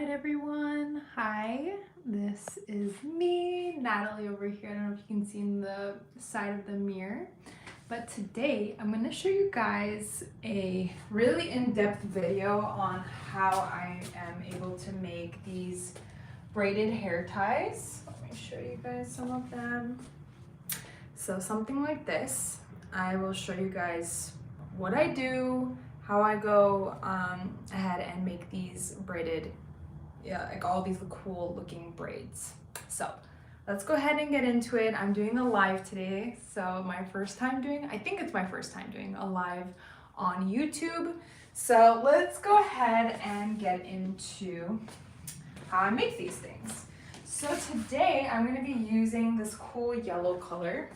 right, everyone. Hi, this is me, Natalie, over here. I don't know if you can see in the side of the mirror, but today I'm going to show you guys a really in-depth video on how I am able to make these braided hair ties. Let me show you guys some of them. So something like this. I will show you guys what I do, how I go ahead and make these braided, like all these cool looking braids. So let's go ahead and get into it. I'm doing a live today. So I think it's my first time doing a live on YouTube. So let's go ahead and get into how I make these things. So today I'm going to be using this cool yellow color.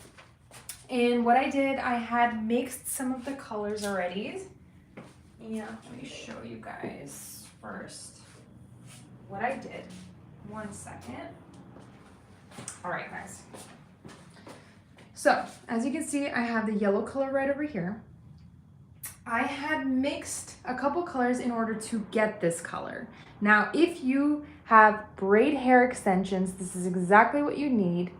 And what I did, I had mixed some of the colors already. Yeah, let me show you guys first what I did. 1 second. All right, guys. So, as you can see, I have the yellow color right over here. I had mixed a couple colors in order to get this color. Now, if you have braid hair extensions, this is exactly what you need.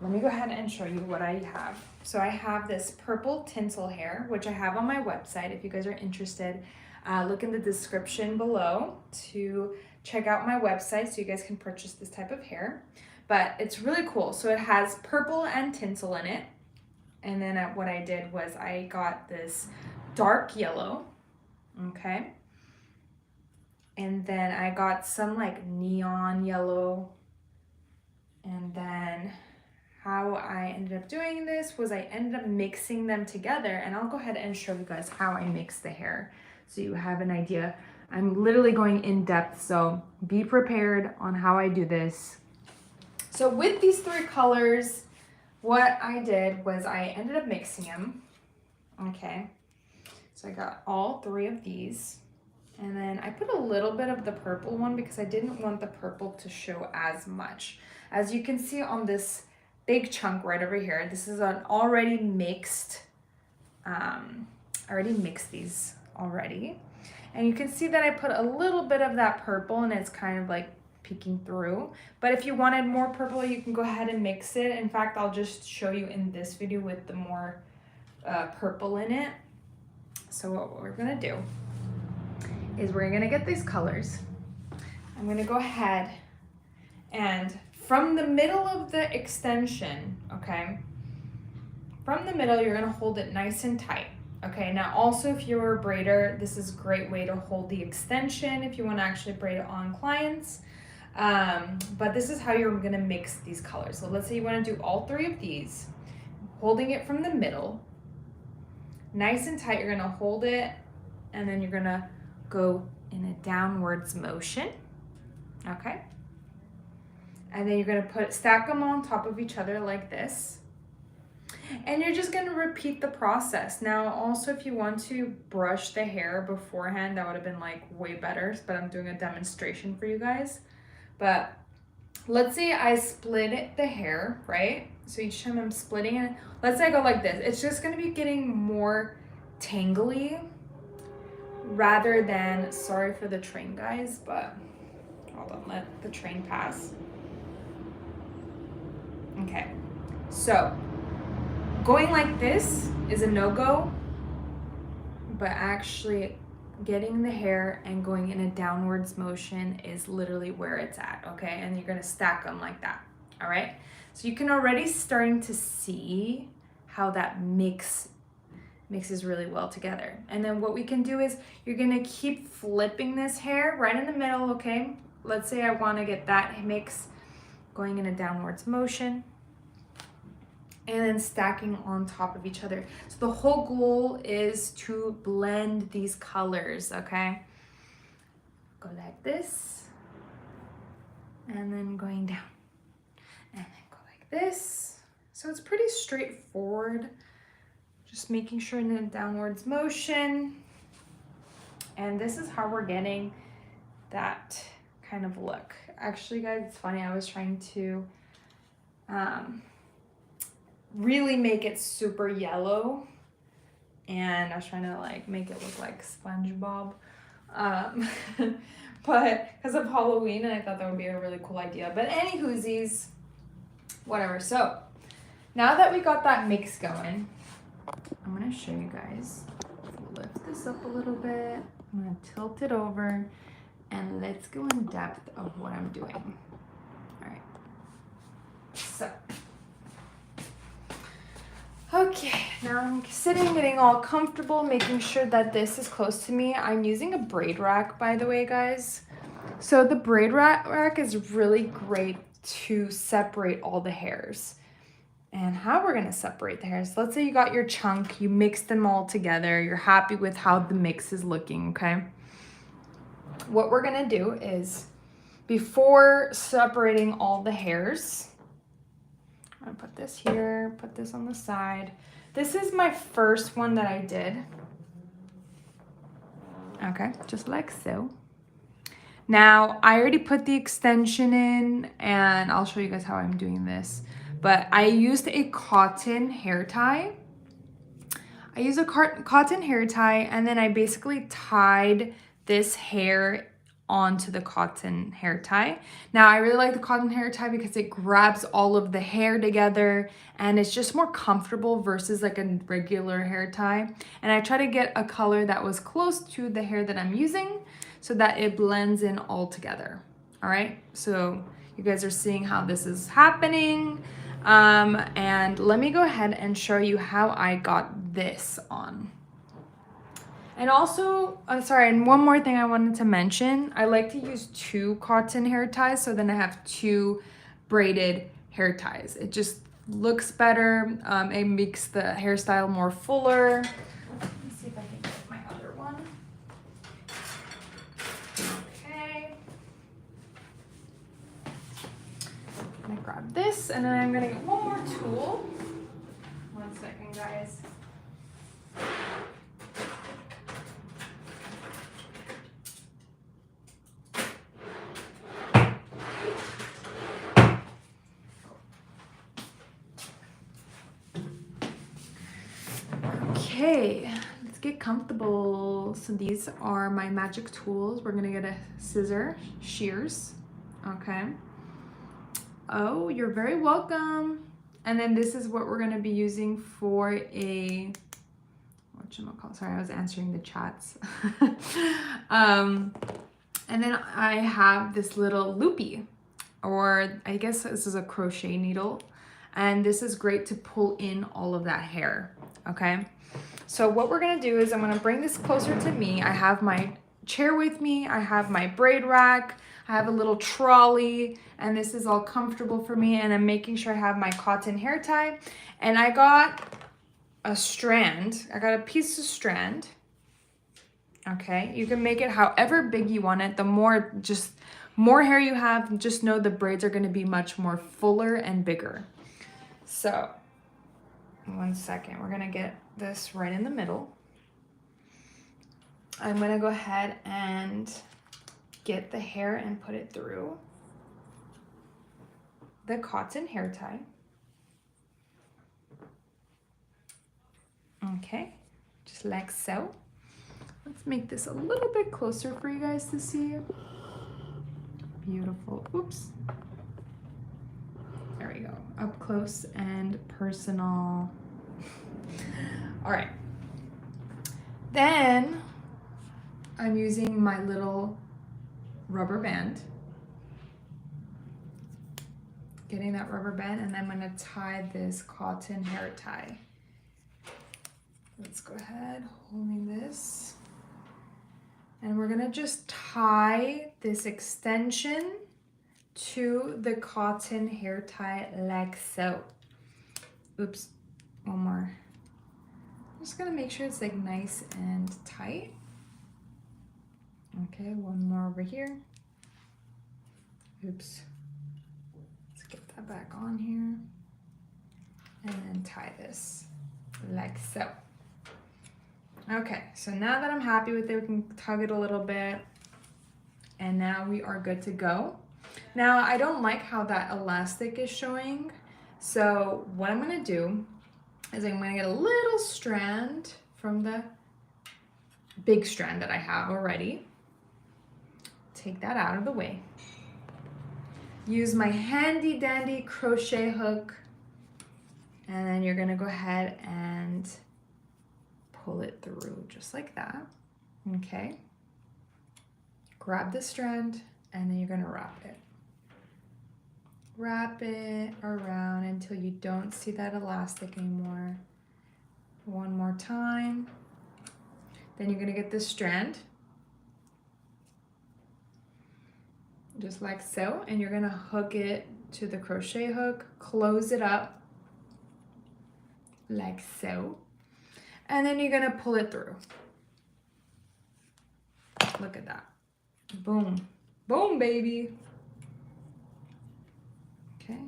Let me go ahead and show you what I have. So I have this purple tinsel hair, which I have on my website. If you guys are interested, look in the description below to check out my website so you guys can purchase this type of hair. But it's really cool. So it has purple and tinsel in it. And then what I did was I got this dark yellow, okay? And then I got some like neon yellow. And then how I ended up doing this was I ended up mixing them together, and I'll go ahead and show you guys how I mix the hair so you have an idea. I'm literally going in depth, so be prepared on how I do this. So with these 3 colors, what I did was I ended up mixing them, okay? So I got all 3 of these, and then I put a little bit of the purple one because I didn't want the purple to show as much. As you can see on this big chunk right over here, this is an already mixed, I already mixed these already. And you can see that I put a little bit of that purple and it's kind of like peeking through. But if you wanted more purple, you can go ahead and mix it. In fact, I'll just show you in this video with the more purple in it. So what we're gonna do is we're gonna get these colors. I'm gonna go ahead and from the middle of the extension, okay, from the middle, you're gonna hold it nice and tight. Okay, now also if you're a braider, this is a great way to hold the extension if you wanna actually braid it on clients. But this is how you're gonna mix these colors. So let's say you wanna do all 3 of these, holding it from the middle, nice and tight, you're gonna hold it, and then you're gonna go in a downwards motion, okay? And then you're gonna stack them on top of each other like this. And you're just gonna repeat the process. Now, also if you want to brush the hair beforehand, that would have been like way better, but I'm doing a demonstration for you guys. But let's say I split the hair, right? So each time I'm splitting it, let's say I go like this. It's just gonna be getting more tangly rather than, sorry for the train guys, but hold on, let the train pass. Okay, so going like this is a no-go, but actually getting the hair and going in a downwards motion is literally where it's at, okay? And you're gonna stack them like that, all right? So you can already starting to see how that mixes really well together. And then what we can do is you're gonna keep flipping this hair right in the middle, okay? Let's say I wanna get that mix going in a downwards motion, and then stacking on top of each other. So the whole goal is to blend these colors, okay? Go like this, and then going down, and then go like this. So it's pretty straightforward, just making sure in a downwards motion. And this is how we're getting that kind of look. Actually, guys, it's funny, I was trying to really make it super yellow, and I was trying to like make it look like SpongeBob, but because of Halloween, and I thought that would be a really cool idea. But anywhoosies, whatever. So now that we got that mix going, I'm gonna show you guys. Lift this up a little bit. I'm gonna tilt it over, and let's go in depth of what I'm doing. All right. So. Okay, now I'm sitting, getting all comfortable, making sure that this is close to me. I'm using a braid rack, by the way, guys. So the braid rack is really great to separate all the hairs. And how we're gonna separate the hairs, let's say you got your chunk, you mix them all together, you're happy with how the mix is looking, okay? What we're gonna do is, before separating all the hairs, I'm gonna put this here, put this on the side. This is my first one that I did. Okay, just like so. Now, I already put the extension in, and I'll show you guys how I'm doing this. But I used a cotton hair tie. I used a cotton hair tie, and then I basically tied this hair onto the cotton hair tie. Now I really like the cotton hair tie because it grabs all of the hair together and it's just more comfortable versus like a regular hair tie. And I try to get a color that was close to the hair that I'm using so that it blends in all together. All right, so you guys are seeing how this is happening. And let me go ahead and show you how I got this on. And also, sorry, and one more thing I wanted to mention, I like to use 2 cotton hair ties, so then I have 2 braided hair ties. It just looks better, it makes the hairstyle more fuller. Let me see if I can get my other one. Okay. I'm gonna grab this, and then I'm gonna get one more tool. One second, guys. Okay, let's get comfortable. So these are my magic tools. We're gonna get a scissor, shears, okay. Oh, you're very welcome. And then this is what we're gonna be using for a, whatchamacallit, sorry, I was answering the chats. And then I have this little loopy, or I guess this is a crochet needle. And this is great to pull in all of that hair, okay? So what we're gonna do is I'm gonna bring this closer to me. I have my chair with me, I have my braid rack, I have a little trolley, and this is all comfortable for me, and I'm making sure I have my cotton hair tie. And I got a strand, I got a piece of strand, okay? You can make it however big you want it. The more hair you have, just know the braids are gonna be much more fuller and bigger. So, one second, we're gonna get this right in the middle. I'm gonna go ahead and get the hair and put it through the cotton hair tie. Okay, just like so. Let's make this a little bit closer for you guys to see. Beautiful, oops. There we go, up close and personal. All right, then I'm using my little rubber band, getting that rubber band, and I'm gonna tie this cotton hair tie. Let's go ahead, holding this, and we're gonna just tie this extension to the cotton hair tie like so. Oops, one more. I'm just gonna make sure it's like nice and tight. Okay, one more over here. Oops. Let's get that back on here. And then tie this like so. Okay, so now that I'm happy with it, we can tug it a little bit. And now we are good to go. Now, I don't like how that elastic is showing. So what I'm gonna do is I'm gonna get a little strand from the big strand that I have already. take that out of the way. Use my handy dandy crochet hook, and then you're gonna go ahead and pull it through just like that. Okay. Grab the strand, and then you're gonna wrap it. Wrap it around until you don't see that elastic anymore. One more time. Then you're gonna get this strand, just like so, and you're gonna hook it to the crochet hook, close it up like so, and then you're gonna pull it through. Look at that. Boom. Boom, baby. Okay.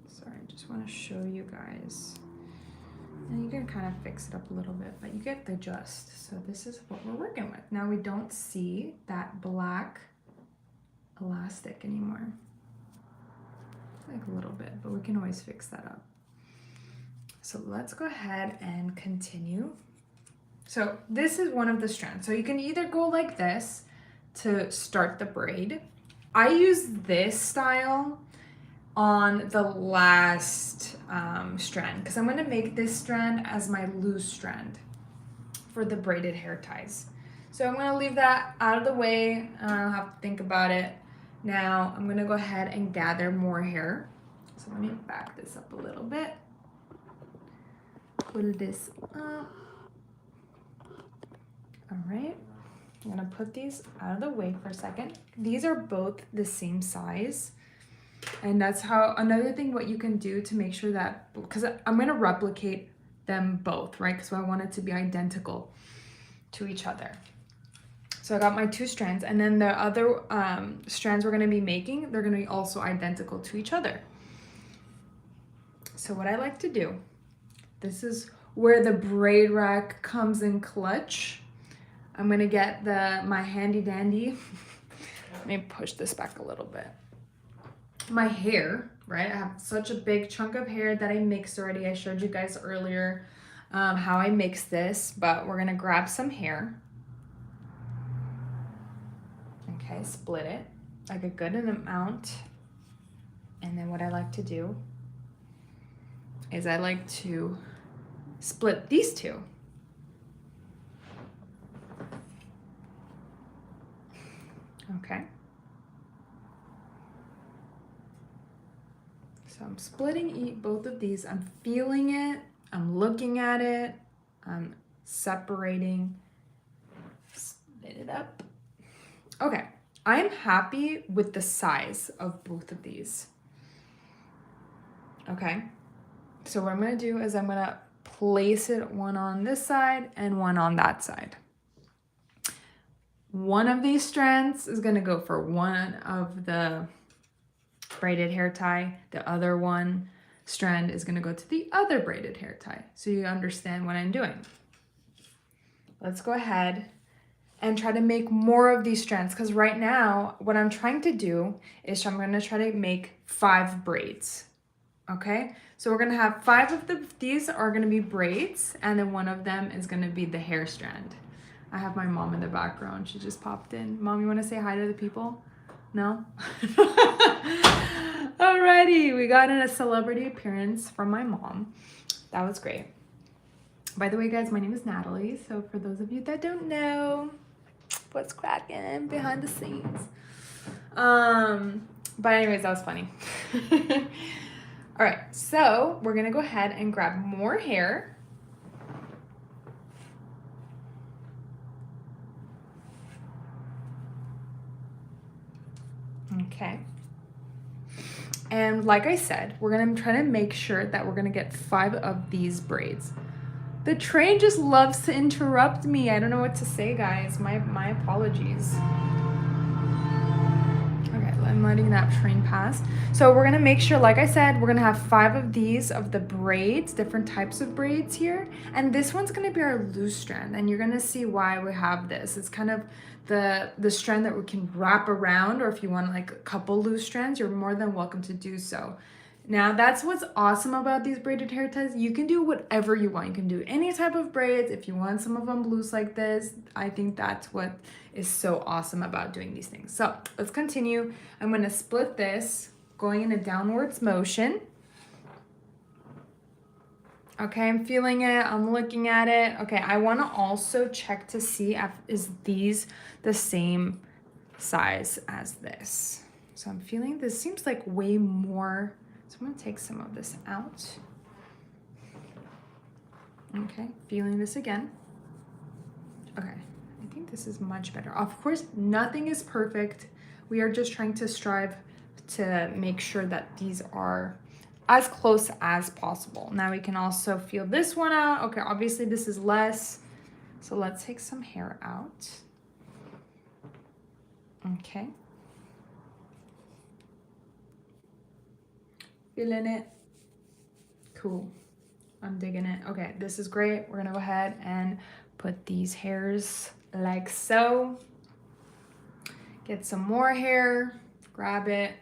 Sorry, I just want to show you guys. And you can kind of fix it up a little bit, but you get the gist. So this is what we're working with. Now we don't see that black elastic anymore. Like a little bit, but we can always fix that up. So let's go ahead and continue. So this is one of the strands. So you can either go like this to start the braid. I use this style on the last strand because I'm going to make this strand as my loose strand for the braided hair ties. So I'm going to leave that out of the way. I'll have to think about it. Now I'm going to go ahead and gather more hair. So let me back this up a little bit. Pull this up. All right. I'm going to put these out of the way for a second. These are both the same size. And that's how, another thing what you can do to make sure that, because I'm going to replicate them both, right? Because I want it to be identical to each other. So I got my two strands, and then the other strands we're going to be making, they're going to be also identical to each other. So what I like to do, this is where the braid rack comes in clutch. I'm going to get my handy dandy. Let me push this back a little bit. My hair, right? I have such a big chunk of hair that I mixed already. I showed you guys earlier how I mix this, but we're gonna grab some hair. Okay, split it like a good amount. And then what I like to do is I like to split these two. Okay. So I'm splitting both of these. I'm feeling it. I'm looking at it. I'm separating. Split it up. Okay. I'm happy with the size of both of these. Okay. So what I'm going to do is I'm going to place it one on this side and one on that side. One of these strands is going to go for one of the braided hair tie. The other one strand is going to go to the other braided hair tie. So you understand what I'm doing. Let's go ahead and try to make more of these strands, because right now what I'm trying to do is I'm going to try to make 5 braids. Okay, so we're going to have 5 of these are going to be braids, and then one of them is going to be the hair strand. I have my mom in the background. She just popped in. Mom, you want to say hi to the people? No? Alrighty, we got in a celebrity appearance from my mom. That was great. By the way, guys, my name is Natalie. So for those of you that don't know what's cracking behind the scenes. But anyways, that was funny. All right, so we're gonna go ahead and grab more hair. Okay. And like I said, we're gonna try to make sure that we're gonna get 5 of these braids. The train just loves to interrupt me. I don't know what to say, guys. My apologies. Okay, I'm letting that train pass. So we're gonna make sure, like I said, we're gonna have 5 of these of the braids, different types of braids here. And this one's gonna be our loose strand, and you're gonna see why we have this. It's kind of the strand that we can wrap around, or if you want like a couple loose strands, you're more than welcome to do so. Now that's what's awesome about these braided hair ties. You can do whatever you want. You can do any type of braids. If you want some of them loose like this, I think that's what is so awesome about doing these things. So let's continue. I'm gonna split this, going in a downwards motion. Okay, I'm feeling it, I'm looking at it. Okay, I wanna also check to see if is these the same size as this. So I'm feeling this seems like way more. So I'm gonna take some of this out. Okay, feeling this again. Okay, I think this is much better. Of course, nothing is perfect. We are just trying to strive to make sure that these are as close as possible. Now we can also feel this one out. Okay, obviously this is less. So let's take some hair out. Okay. Feeling it. Cool. I'm digging it. Okay, this is great. We're gonna go ahead and put these hairs like so. Get some more hair, grab it,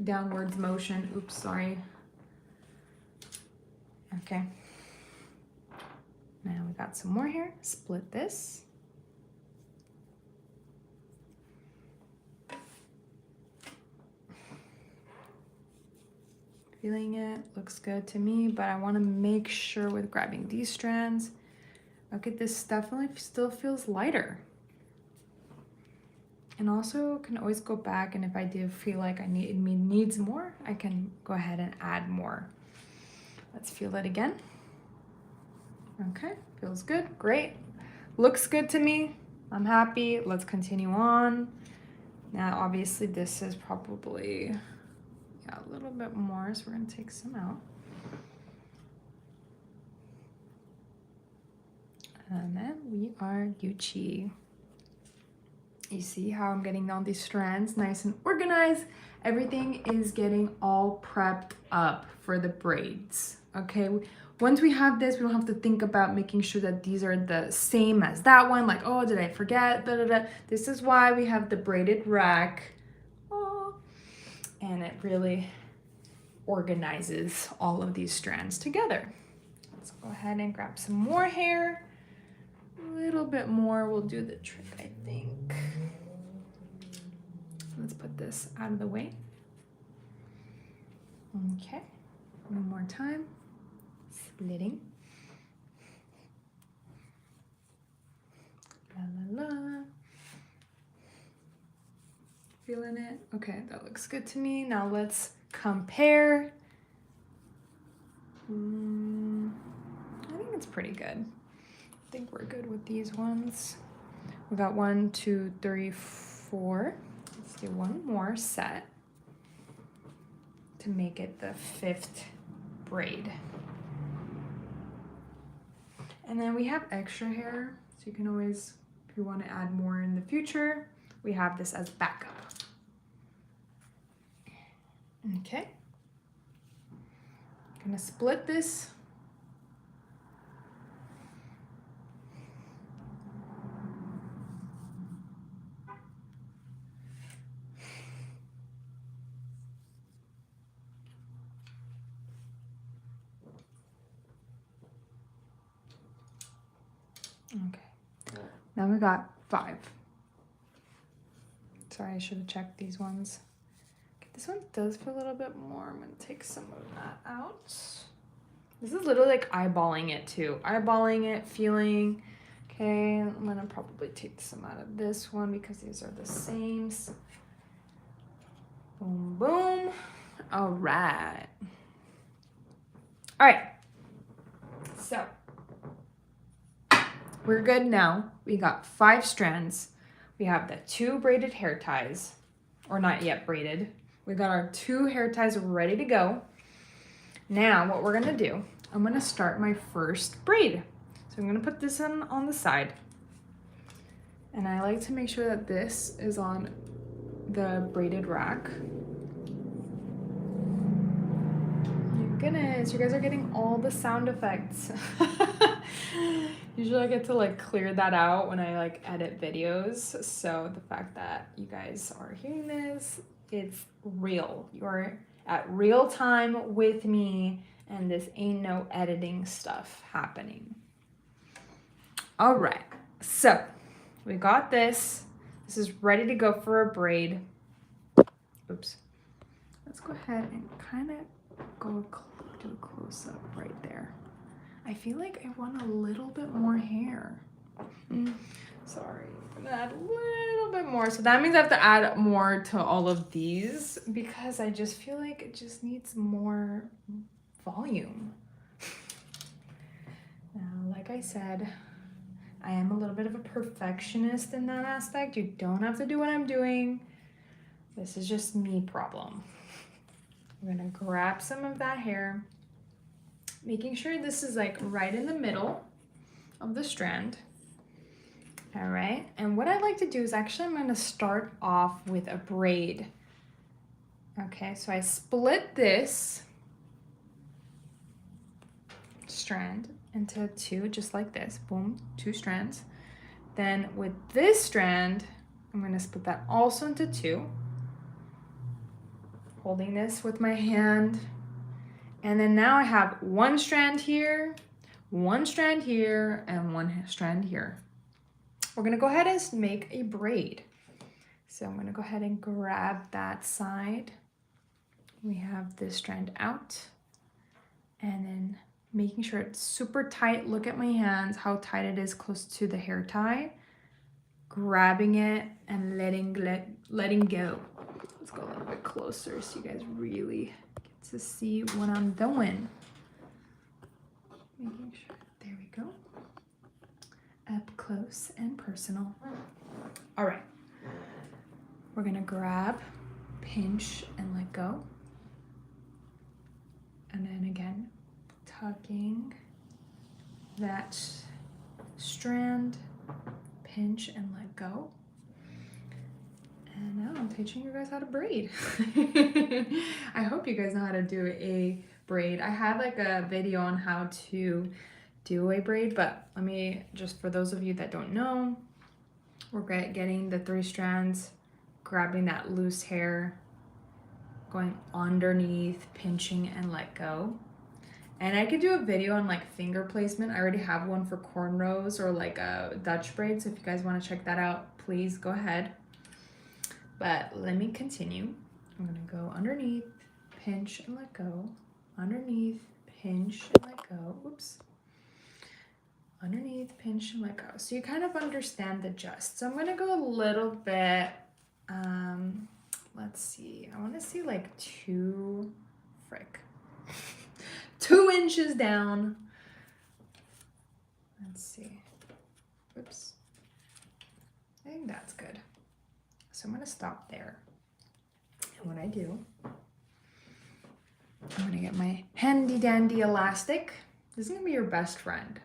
downwards motion. Oops, sorry. Okay. Now we got some more hair. Split this. Feeling it, looks good to me, but I want to make sure with grabbing these strands. Okay, this definitely still feels lighter. And also can always go back, and if I do feel like it needs more, I can go ahead and add more. Let's feel it again. Okay, feels good, great. Looks good to me, I'm happy. Let's continue on. Now, obviously this is probably a little bit more, so we're gonna take some out. And then we are Gucci. You see how I'm getting all these strands nice and organized. Everything is getting all prepped up for the braids, okay? Once we have this, we don't have to think about making sure that these are the same as that one, like, oh, did I forget, da, da, da. This is why we have the braided rack. Oh, and it really organizes all of these strands together. Let's go ahead and grab some more hair. A little bit more will do the trick, I think. Let's put this out of the way. Okay, one more time. Splitting. La la la. Feeling it? Okay, that looks good to me. Now let's compare. I think it's pretty good. I think we're good with these ones. We got 1, 2, 3, 4. Let's do one more set to make it the 5th braid. And then we have extra hair, so you can always, if you want to add more in the future, we have this as backup. Okay. I'm gonna split this. Okay, now we got 5. Sorry, I should have checked these ones. Okay, this one does feel a little bit more. I'm gonna take some of that out. This is literally like eyeballing it too. Eyeballing it, feeling. Okay, I'm gonna probably take some out of this one because these are the same. Boom, boom. All right. All right, so we're good now. We got 5 strands. We have the 2 braided hair ties, or not yet braided. We got our 2 hair ties ready to go. Now what we're gonna do, I'm gonna start my first braid. So I'm gonna put this on the side. And I like to make sure that this is on the braided rack. Goodness, you guys are getting all the sound effects. Usually I get to like clear that out when I like edit videos. So the fact that you guys are hearing this, it's real. You're at real time with me, and this ain't no editing stuff happening. All right, so we got this. This is ready to go for a braid. Oops. Let's go ahead and kind of do a close up right there. I feel like I want a little bit more hair. Sorry, I'm gonna add a little bit more. So that means I have to add more to all of these because I just feel like it just needs more volume. Now, like I said, I am a little bit of a perfectionist in that aspect. You don't have to do what I'm doing. This is just me problem. I'm gonna grab some of that hair, making sure this is like right in the middle of the strand. All right, and what I like to do is actually I'm gonna start off with a braid. Okay, so I split this strand into two, just like this, boom, 2 strands. Then with this strand, I'm gonna split that also into 2, holding this with my hand. And then now I have 1 strand here, 1 strand here, and 1 strand here. We're gonna go ahead and make a braid. So I'm gonna go ahead and grab that side. We have this strand out, and then making sure it's super tight. Look at my hands, how tight it is close to the hair tie. Grabbing it and letting go. Let's go a little bit closer so you guys really get to see what I'm doing. Making sure, there we go. Up close and personal. All right, we're gonna grab, pinch, and let go. And then again, tucking that strand, pinch, and let go. And now I'm teaching you guys how to braid. I hope you guys know how to do a braid. I have like a video on how to do a braid, but let me, just for those of you that don't know, we're getting the 3 strands, grabbing that loose hair, going underneath, pinching, and let go. And I could do a video on like finger placement. I already have one for cornrows or like a Dutch braid, so if you guys want to check that out, please go ahead. But let me continue. I'm gonna go underneath, pinch, and let go. Underneath, pinch, and let go. Oops. Underneath, pinch, and let go. So you kind of understand the gist. So I'm gonna go a little bit, let's see. I wanna see like 2 inches down. Let's see. Oops. I think that's good. So I'm gonna stop there. And what I do, I'm gonna get my handy dandy elastic. This is gonna be your best friend.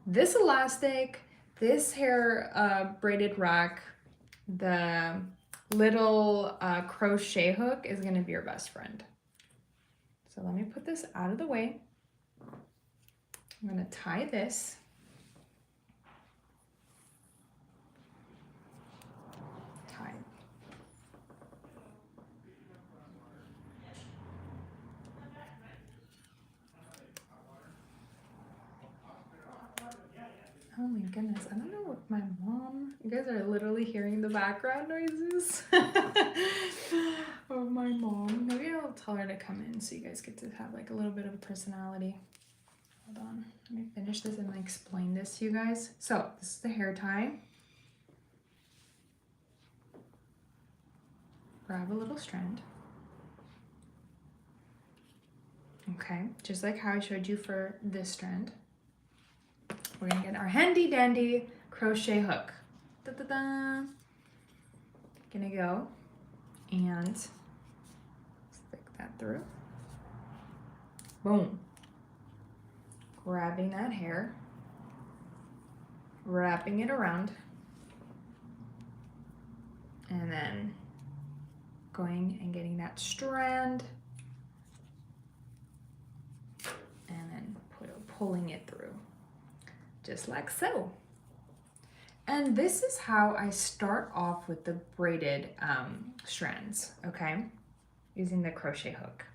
This elastic, this hair braided rack, the little crochet hook is gonna be your best friend. So let me put this out of the way. I'm gonna tie this. Tie. Oh my goodness, I don't know if my mom, you guys are literally hearing the background noises of my mom. Maybe I'll tell her to come in so you guys get to have like a little bit of a personality. Hold on, let me finish this and explain this to you guys. So this is the hair tie. Grab a little strand. Okay, just like how I showed you for this strand. We're gonna get our handy dandy crochet hook. Da-da-da. Gonna go and stick that through. Boom. Grabbing that hair, wrapping it around, and then going and getting that strand, and then pulling it through, just like so. And this is how I start off with the braided strands, okay? Using the crochet hook.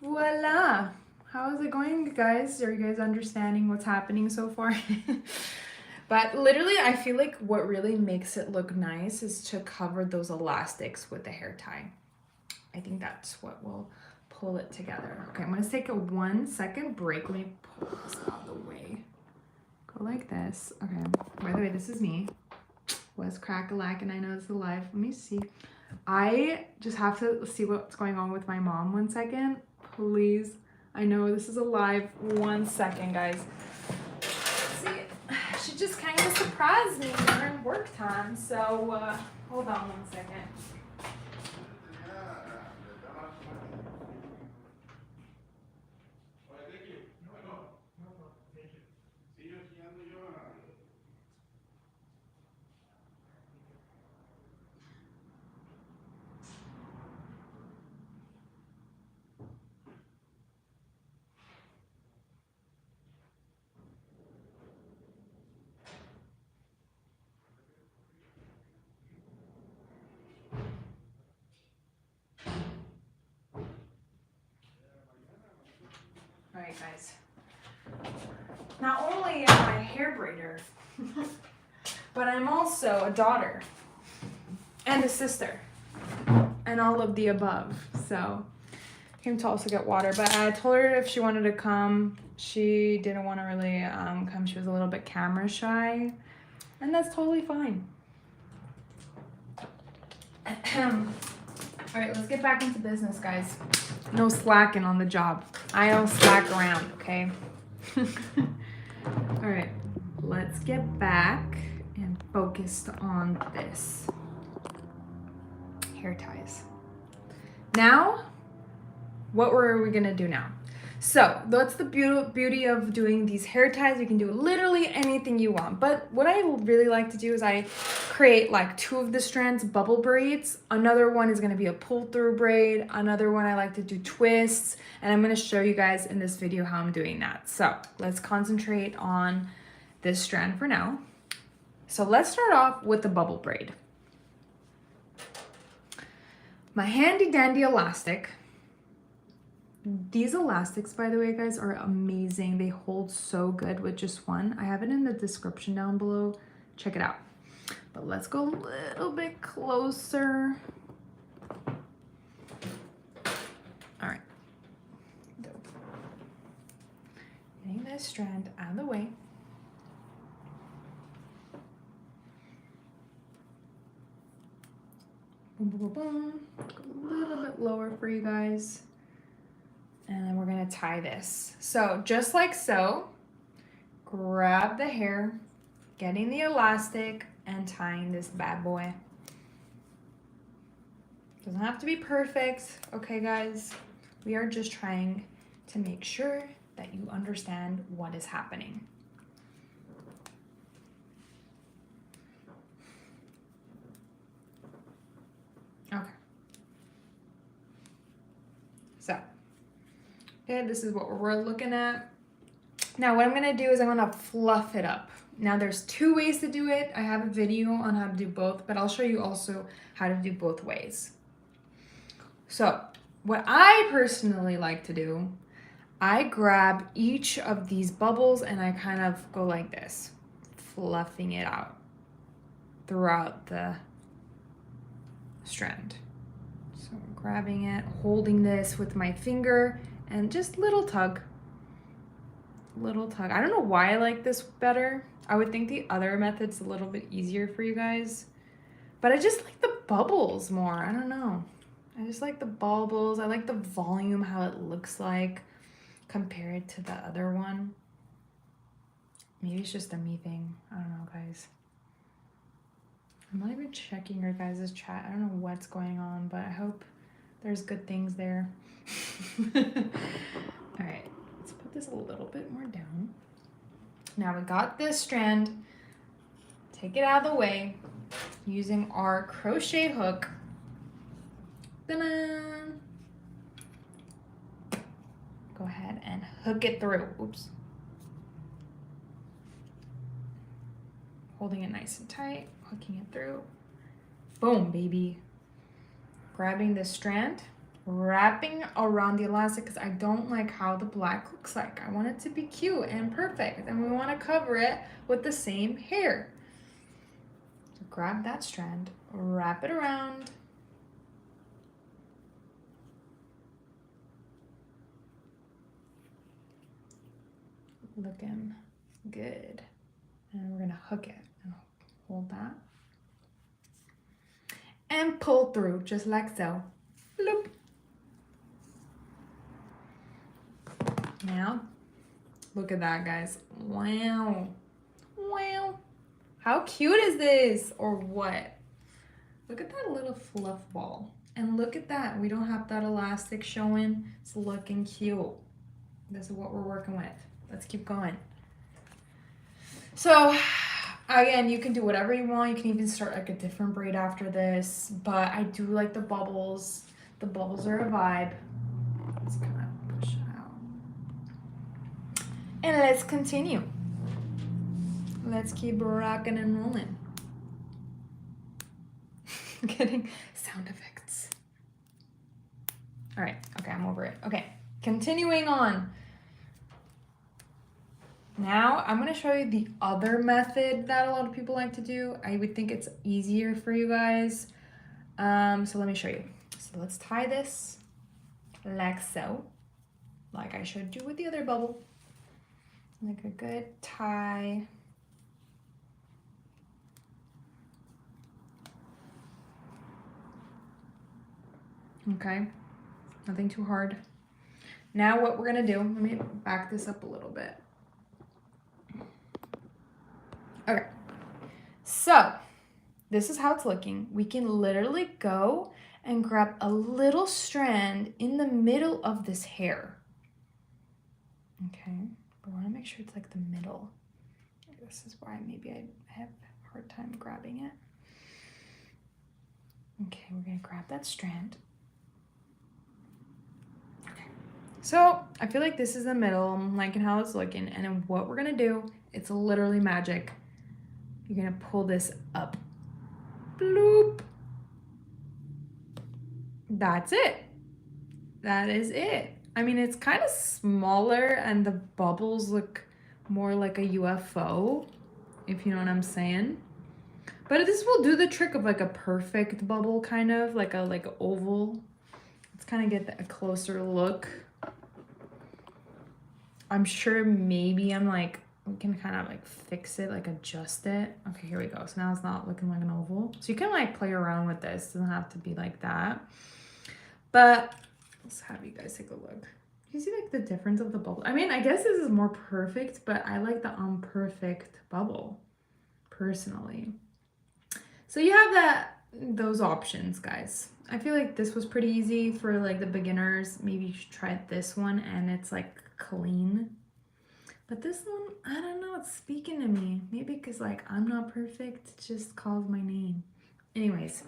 Voila! How is it going, guys? Are you guys understanding what's happening so far? But literally, I feel like what really makes it look nice is to cover those elastics with the hair tie. I think that's what will pull it together. Okay, I'm gonna take a 1 second break. Let me pull this out of the way. Go like this. Okay, by the way, this is me. Was crack-a-lack, and I know it's live. Let me see. I just have to see what's going on with my mom 1 second. Please. I know this is a live. 1 second, guys. See, she just kind of surprised me during work time. So, hold on 1 second. All right, guys. Not only am I a hair braider, but I'm also a daughter and a sister and all of the above. So I came to also get water, but I told her if she wanted to come. She didn't want to really come. She was a little bit camera shy, and that's totally fine. All right, let's get back into business, guys. No slacking on the job. I don't slack around, okay? All right, let's get back and focused on this. Hair ties. Now, what were we gonna do now? So that's the beauty of doing these hair ties. You can do literally anything you want. But what I really like to do is I create like 2 of the strands bubble braids. Another one is gonna be a pull through braid. Another one I like to do twists. And I'm gonna show you guys in this video how I'm doing that. So let's concentrate on this strand for now. So let's start off with the bubble braid. My handy dandy elastic. These elastics, by the way, guys, are amazing. They hold so good with just one. I have it in the description down below. Check it out. But let's go a little bit closer. All right. Getting this strand out of the way. Boom, boom, boom, boom. Go a little bit lower for you guys. And then we're gonna tie this. So just like so, grab the hair, getting the elastic, and tying this bad boy. Doesn't have to be perfect, okay guys? We are just trying to make sure that you understand what is happening. Okay. So. Okay, this is what we're looking at. Now what I'm gonna do is I'm gonna fluff it up. Now there's 2 ways to do it. I have a video on how to do both, but I'll show you also how to do both ways. So what I personally like to do, I grab each of these bubbles and I kind of go like this, fluffing it out throughout the strand. So I'm grabbing it, holding this with my finger, and just little tug. Little tug. I don't know why I like this better. I would think the other method's a little bit easier for you guys. But I just like the bubbles more. I don't know. I just like the bubbles. I like the volume, how it looks like compared to the other one. Maybe it's just a me thing. I don't know, guys. I'm not even checking your guys' chat. I don't know what's going on, but I hope there's good things there. All right, let's put this a little bit more down. Now we got this strand. Take it out of the way using our crochet hook. Ta-da! Go ahead and hook it through. Oops. Holding it nice and tight, hooking it through. Boom, baby. Grabbing this strand wrapping around the elastic because I don't like how the black looks like. I want it to be cute and perfect, and we want to cover it with the same hair. So grab that strand, wrap it around. Looking good. And we're gonna hook it and hold that. And pull through just like so. Bloop. Now, look at that, guys. Wow. Wow. How cute is this? Or what? Look at that little fluff ball. And look at that. We don't have that elastic showing. It's looking cute. This is what we're working with. Let's keep going. So, again, you can do whatever you want. You can even start like a different braid after this. But I do like the bubbles. The bubbles are a vibe. Let's kind of push it out. And let's continue. Let's keep rocking and rolling. Getting sound effects. All right. Okay, I'm over it. Okay, continuing on. Now, I'm going to show you the other method that a lot of people like to do. I would think it's easier for you guys. So let me show you. So let's tie this like so, like I showed you with the other bubble. Like a good tie. Okay, nothing too hard. Now what we're going to do, let me back this up a little bit. Okay, so this is how it's looking. We can literally go and grab a little strand in the middle of this hair. Okay, but I want to make sure it's like the middle. This is why maybe I have a hard time grabbing it. Okay, we're going to grab that strand. Okay, so I feel like this is the middle. I'm liking how it's looking. And then what we're going to do, it's literally magic. You're going to pull this up. Bloop. That's it. That is it. I mean, it's kind of smaller and the bubbles look more like a UFO, if you know what I'm saying. But this will do the trick of like a perfect bubble, kind of like a oval. Let's kind of get a closer look. I'm sure maybe we can kind of like fix it, like adjust it. Okay, here we go. So now it's not looking like an oval. So you can like play around with this. It doesn't have to be like that. But let's have you guys take a look. You see like the difference of the bubble? I mean, I guess this is more perfect, but I like the imperfect bubble personally. So you have those options, guys. I feel like this was pretty easy for like the beginners. Maybe you should try this one and it's like clean. But this one, I don't know, it's speaking to me. Maybe because like I'm not perfect, it just calls my name. Anyways.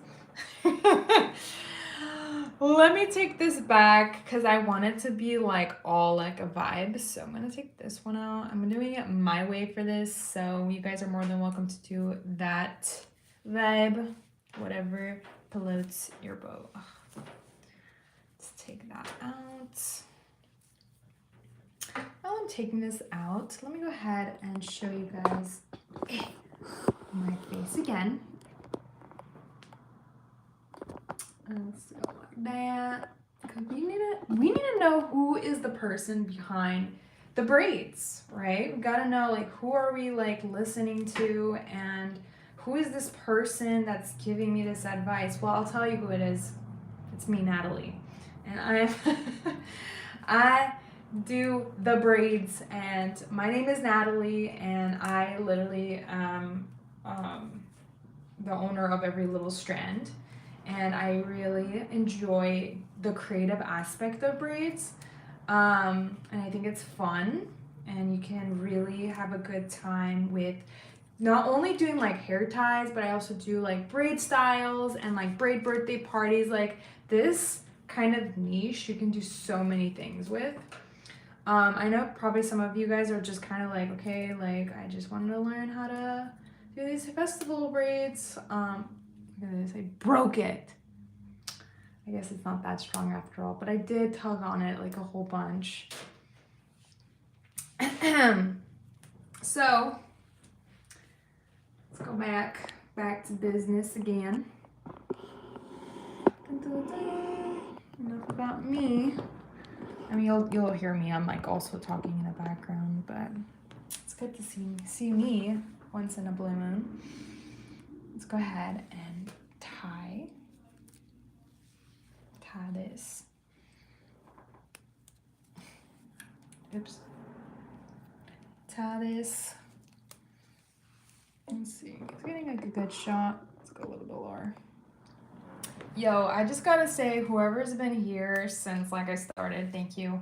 Let me take this back because I want it to be like all like a vibe. So I'm going to take this one out. I'm doing it my way for this. So you guys are more than welcome to do that vibe, whatever floats your boat. Let's take that out. While I'm taking this out, let me go ahead and show you guys my face again. Let's go like that. Because we need to know who is the person behind the braids, right? We gotta know like who are we like listening to and who is this person that's giving me this advice? Well, I'll tell you who it is. It's me, Natalie. And I do the braids and my name is Natalie and I literally am the owner of every little strand. And I really enjoy the creative aspect of braids. And I think it's fun and you can really have a good time with not only doing like hair ties, but I also do like braid styles and like braid birthday parties. Like this kind of niche, you can do so many things with. I know probably some of you guys are just kind of like, okay, like I just wanted to learn how to do these festival braids. Look at this, I broke it. I guess it's not that strong after all, but I did tug on it like a whole bunch. So let's go back to business again. Enough about me. I mean, you'll hear me. I'm like also talking in the background, but it's good to see me once in a blue moon. Let's go ahead and tie this. Oops. Tie this. Let's see. It's getting like a good shot. Let's go a little bit lower. Yo, I just gotta say, whoever's been here since like I started, thank you.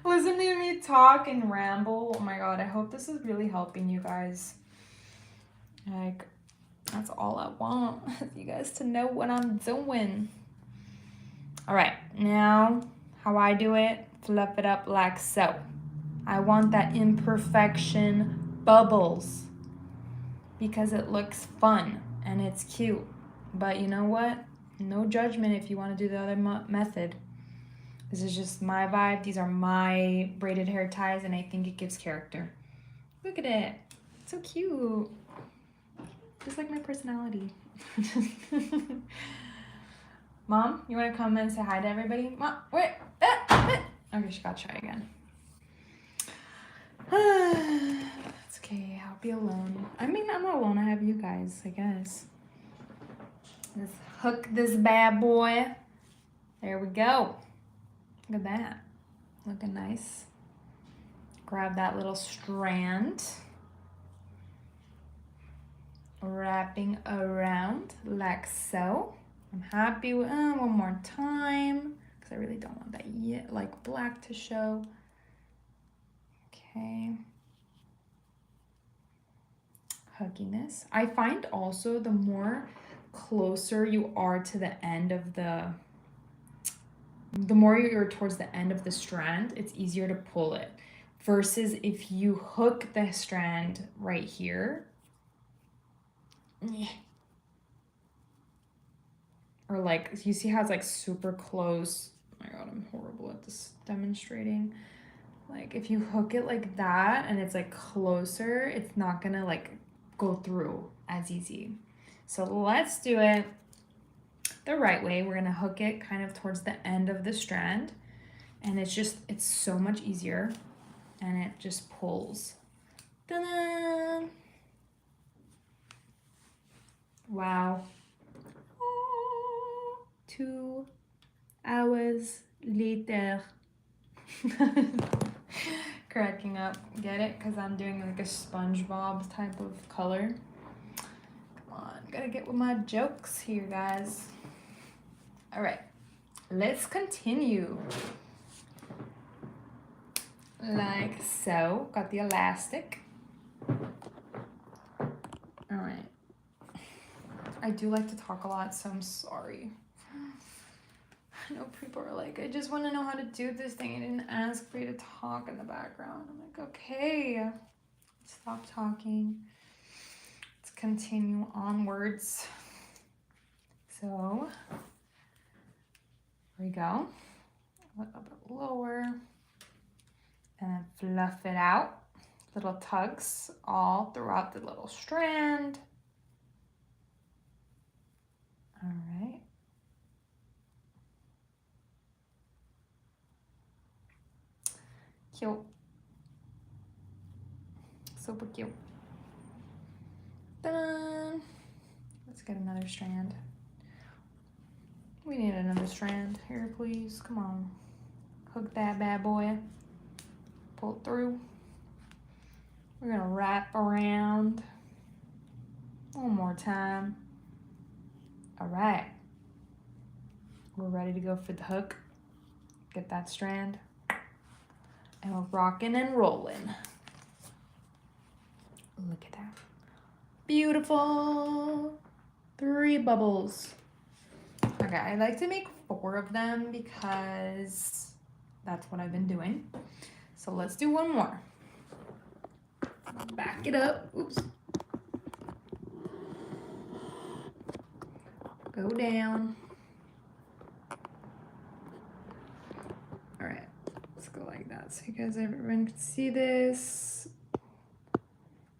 Listen to me talk and ramble. Oh my god, I hope this is really helping you guys. Like, that's all I want. You guys to know what I'm doing. All right, now how I do it, fluff it up like so. I want that imperfection bubbles because it looks fun and it's cute. But you know what? No judgment if you want to do the other method. This is just my vibe. These are my braided hair ties and I think it gives character. Look at it. It's so cute. Just like my personality. Mom, you want to come and say hi to everybody? Mom, wait. Okay, she got shy again. It's okay. I'll be alone. I mean, I'm not alone. I have you guys, I guess. Let's hook this bad boy. There we go. Look at that. Looking nice. Grab that little strand. Wrapping around like so. I'm happy with one more time because I really don't want that yet, like black to show. Okay. Hooking this. I find also the more closer you are to the end of the more you're towards the end of the strand, it's easier to pull it. Versus if you hook the strand right here, or like, you see how it's like super close? Oh my god, I'm horrible at this demonstrating. Like if you hook it like that and it's like closer, it's not gonna like go through as easy. So let's do it the right way. We're gonna hook it kind of towards the end of the strand and it's so much easier and it just pulls. Ta-da! Wow. 2 hours later. Cracking up. Get it? Because I'm doing like a SpongeBob type of color. Come on. Gotta get with my jokes here, guys. All right. Let's continue. Like so. Got the elastic. All right. I do like to talk a lot, so I'm sorry. I know people are like, I just want to know how to do this thing. I didn't ask for you to talk in the background. I'm like, okay, stop talking. Let's continue onwards. So, here we go. A little bit lower. And then fluff it out. Little tugs all throughout the little strand. All right. Cute. Super cute. Dun. Let's get another strand. We need another strand here, please. Come on. Hook that bad boy. Pull it through. We're gonna wrap around. One more time. All right. We're ready to go for the hook. Get that strand. And we're rocking and rolling. Look at that. Beautiful. 3 bubbles. Okay, I like to make 4 of them because that's what I've been doing. So let's do one more. Back it up. Oops. Go down. that so you guys, everyone can see this.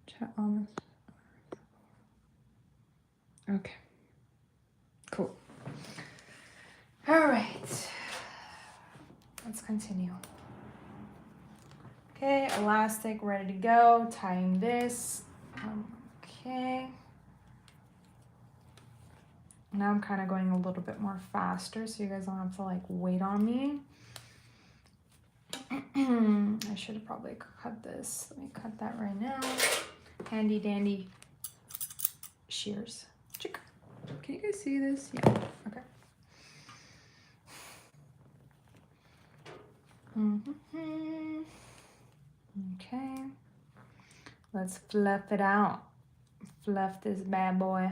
Chat almost. Okay. Cool. All right. Let's continue. Okay, elastic ready to go. Tying this. Okay. Now I'm kind of going a little bit more faster so you guys don't have to like wait on me. I should have probably cut this. Let me cut that right now. Handy dandy shears. Can you guys see this? Yeah. Okay. Okay. Let's fluff it out. Fluff this bad boy.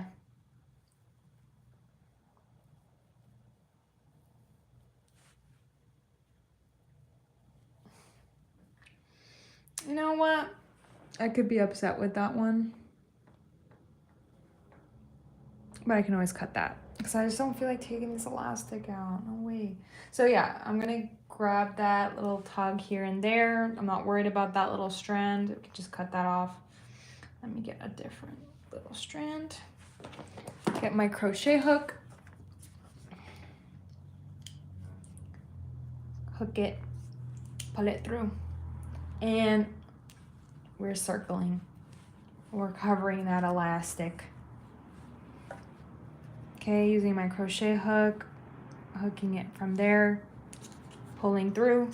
You know what? I could be upset with that one. But I can always cut that. Because I just don't feel like taking this elastic out. No way. So yeah, I'm going to grab that little tug here and there. I'm not worried about that little strand. I can just cut that off. Let me get a different little strand. Get my crochet hook. Hook it. Pull it through. And we're circling. We're covering that elastic. Okay, using my crochet hook, hooking it from there, pulling through.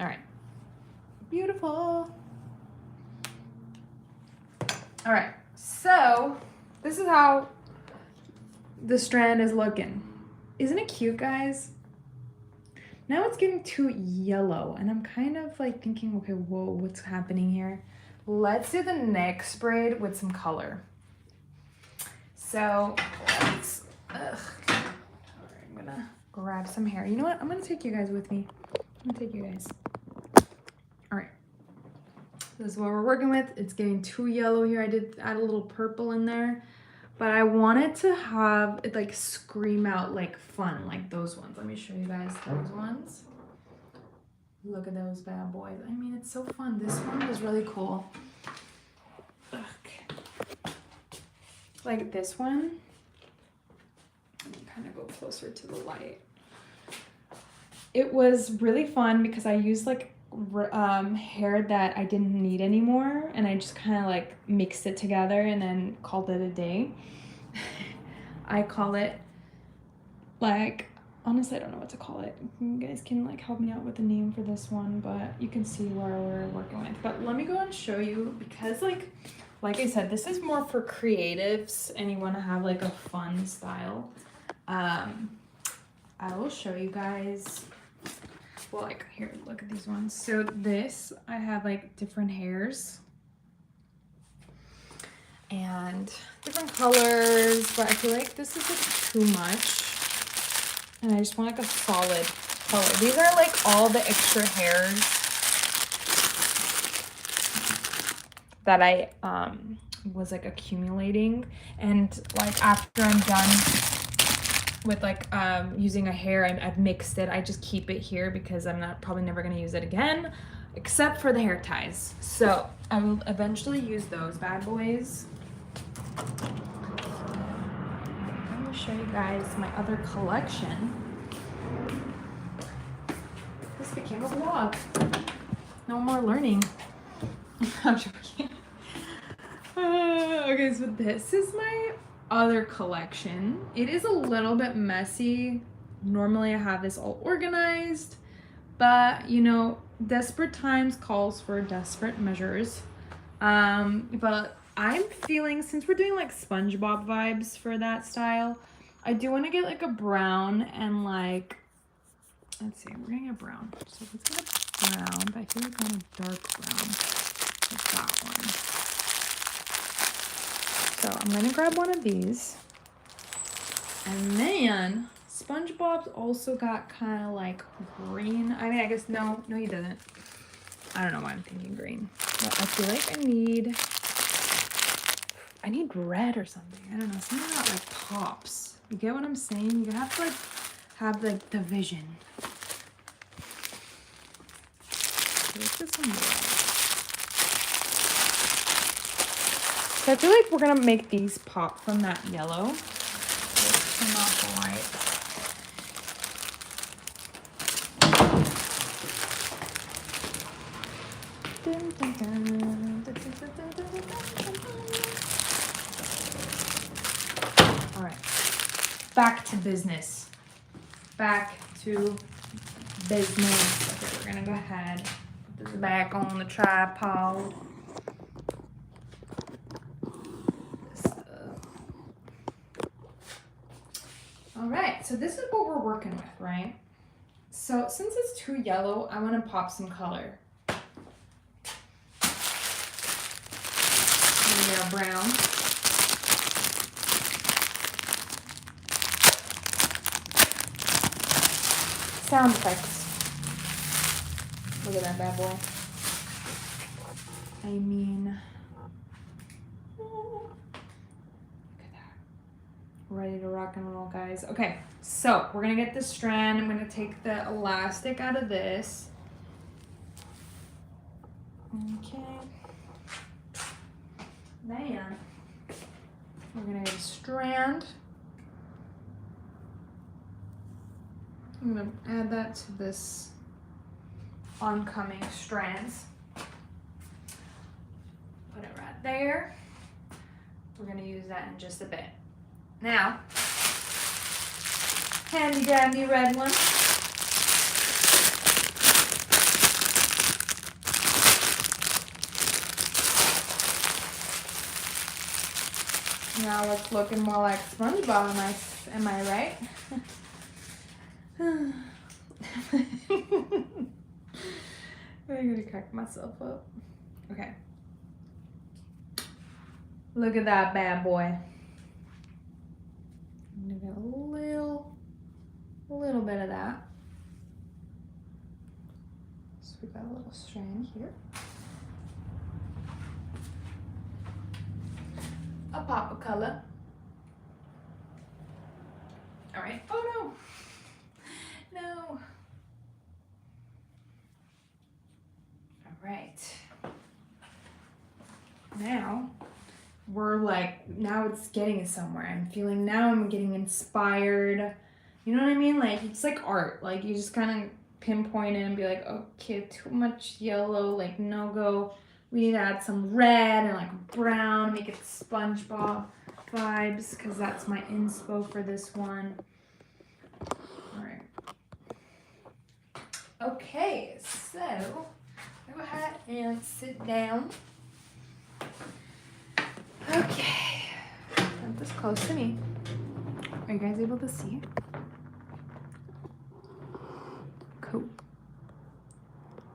All right, beautiful. All right, so this is how the strand is looking. Isn't it cute, guys? Now it's getting too yellow and I'm kind of like thinking, okay, whoa, what's happening here? Let's do the next braid with some color. So let's, all right, I'm gonna grab some hair. You know what? I'm gonna take you guys with me. I'm gonna take you guys. All right, this is what we're working with. It's getting too yellow here. I did add a little purple in there, but I wanted to have it like scream out like fun, like those ones. Let me show you guys those ones. Look at those bad boys. I mean, it's so fun. This one was really cool. Like this one. Let me kind of go closer to the light. It was really fun because I used like hair that I didn't need anymore, and I just kind of like mixed it together and then called it a day. I call it like, honestly I don't know what to call it. You guys can like help me out with the name for this one, but you can see where we're working with. But let me go and show you, because like I said, this is more for creatives and you want to have like a fun style. I will show you guys. Well, like here, look at these ones. So this, I have like different hairs and different colors, but I feel like this is like too much. And I just want like a solid color. These are like all the extra hairs that I was like accumulating. And like after I'm done with like using a hair, I've mixed it. I just keep it here because I'm probably never gonna use it again, except for the hair ties. So I will eventually use those bad boys. I'm gonna show you guys my other collection. This became a vlog. No more learning. I'm joking. Okay, so this is my other collection. It is a little bit messy. Normally I have this all organized, but you know, desperate times calls for desperate measures. But I'm feeling, since we're doing like SpongeBob vibes for that style, I do want to get like a brown and like, let's see, we're gonna get brown. So let's get a brown, but I feel like I want a dark brown, like that one. So I'm gonna grab one of these. And then SpongeBob's also got kind of like green. I mean, I guess, no, he doesn't. I don't know why I'm thinking green. But I feel like I need red or something. I don't know, something that like pops. You get what I'm saying? You have to like have like the vision. let's get some red. So I feel like we're gonna make these pop from that yellow. Let's turn off the light. All right, back to business. Back to business. Okay, we're gonna go ahead, put this back on the tripod. All right, so this is what we're working with, right? So since it's too yellow, I want to pop some color. Maybe our brown. Sound effects. Look at that bad boy. I mean, look at that. Ready to rock and roll, guys. Okay, so we're gonna get this strand. I'm gonna take the elastic out of this. Okay. Then we're gonna get a strand. I'm gonna add that to this oncoming strands. Put it right there. We're gonna use that in just a bit. Now, handy dandy red one. Now it's looking more like SpongeBob, am I right? I'm gonna crack myself up. Okay. Look at that bad boy. I'm gonna get a little bit of that. So we got a little strand here. A pop of color. All right. Oh no. No. All right. Now now it's getting somewhere. I'm feeling now I'm getting inspired. You know what I mean? Like it's like art. Like you just kind of pinpoint it and be like, okay, too much yellow, like no go. We need to add some red and like brown, make it SpongeBob vibes, because that's my inspo for this one. All right. Okay, so go ahead and sit down. Okay, put this close to me. Are you guys able to see? Cool.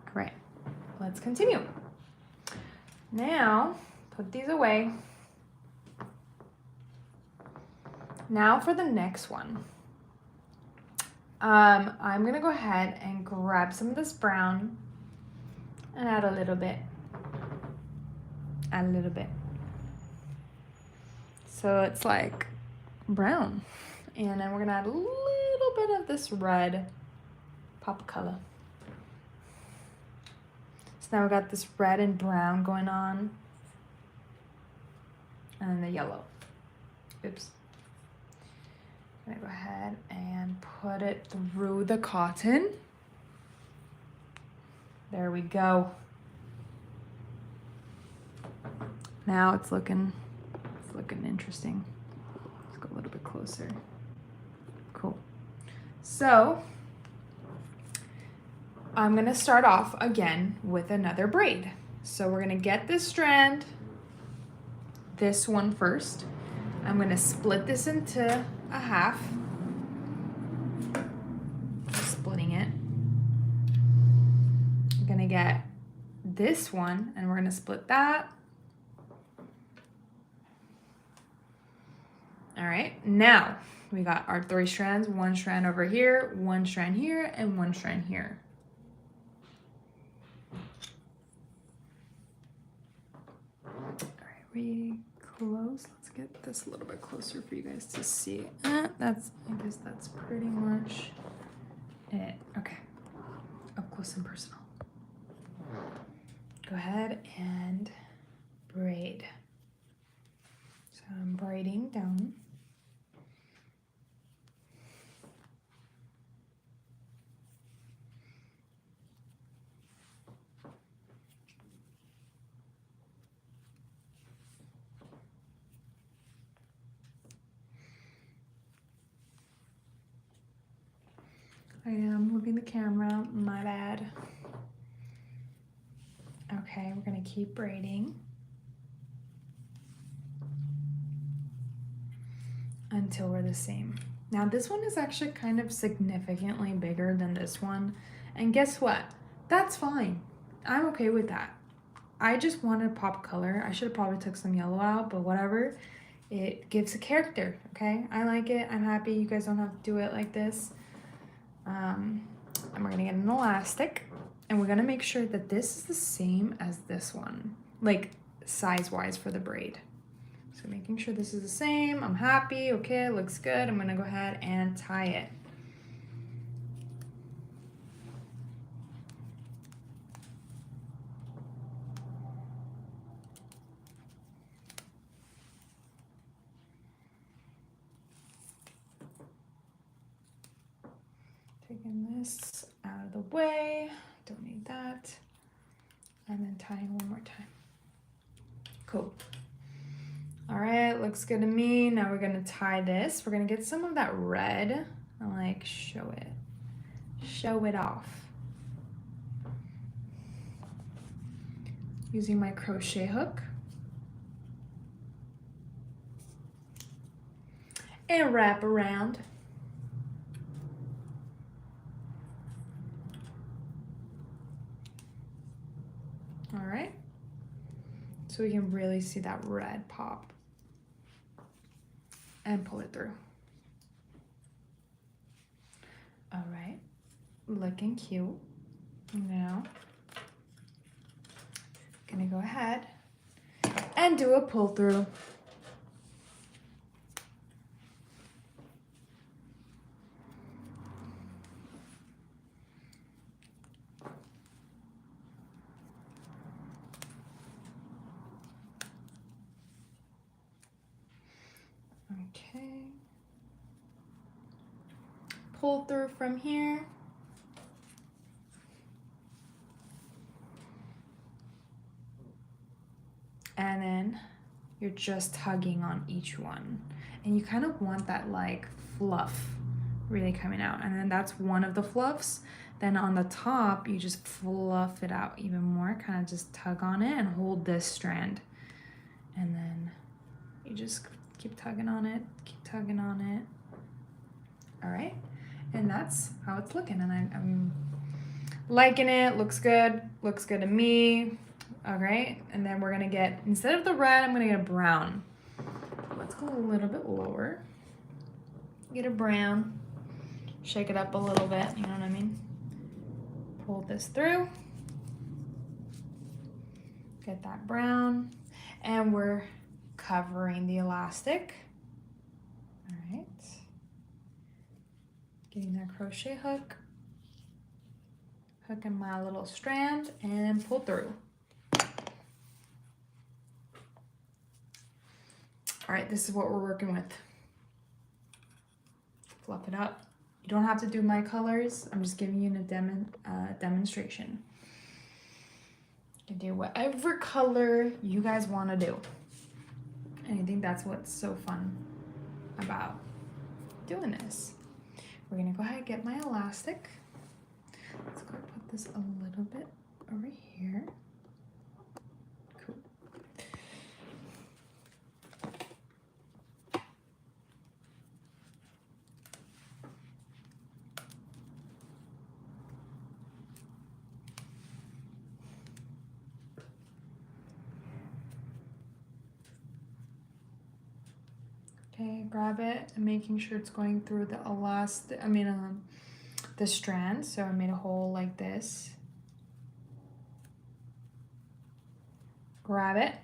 All right, let's continue. Now, put these away. Now for the next one. I'm gonna go ahead and grab some of this brown and add a little bit. Add a little bit. So it's like brown. And then we're gonna add a little bit of this red pop of color. So now we got this red and brown going on. And then the yellow. Oops. I'm gonna go ahead and put it through the cotton. There we go. Now it's looking interesting. Let's go a little bit closer. Cool. So I'm gonna start off again with another braid. So we're gonna get this strand, this one first. I'm gonna split this into a half. Splitting it. I'm gonna get this one and we're gonna split that. All right, now we got our 3 strands, 1 strand over here, 1 strand here, and 1 strand here. All right, we close. Let's get this a little bit closer for you guys to see. I guess that's pretty much it. Okay, up close and personal. go ahead and braid. So I'm braiding down. I am moving the camera, my bad. Okay, we're gonna keep braiding until we're the same. Now this one is actually kind of significantly bigger than this one. And guess what? That's fine. I'm okay with that. I just wanted pop color. I should have probably took some yellow out, but whatever. It gives a character, okay? I like it. I'm happy. You guys don't have to do it like this. And we're gonna get an elastic, and we're gonna make sure that this is the same as this one, like size-wise for the braid. So making sure this is the same. I'm happy. Okay, looks good. I'm gonna go ahead and tie it. Taking this out of the way. Don't need that. And then tying one more time. Cool. All right, looks good to me. Now we're gonna tie this. We're gonna get some of that red and like show it off. Using my crochet hook. And wrap around. All right, so we can really see that red pop and pull it through. All right, looking cute. Now, gonna go ahead and do a pull through. Okay. Pull through from here. And then you're just tugging on each one. And you kind of want that like fluff really coming out. And then that's one of the fluffs. Then on the top, you just fluff it out even more, kind of just tug on it and hold this strand. And then you just keep tugging on it, keep tugging on it. All right, and that's how it's looking. And I'm liking it, looks good to me. All right, and then we're gonna get, instead of the red, I'm gonna get a brown. Let's go a little bit lower. Get a brown, shake it up a little bit, you know what I mean? Pull this through. Get that brown, and we're covering the elastic. All right. Getting that crochet hook, hooking my little strand, and pull through. All right, this is what we're working with. Fluff it up. You don't have to do my colors. I'm just giving you a demonstration. You can do whatever color you guys want to do. And I think that's what's so fun about doing this. We're gonna go ahead and get my elastic. Let's go put this a little bit over here. Cool. Okay, grab it and making sure it's going through the elastic, the strand. So I made a hole like this. Grab it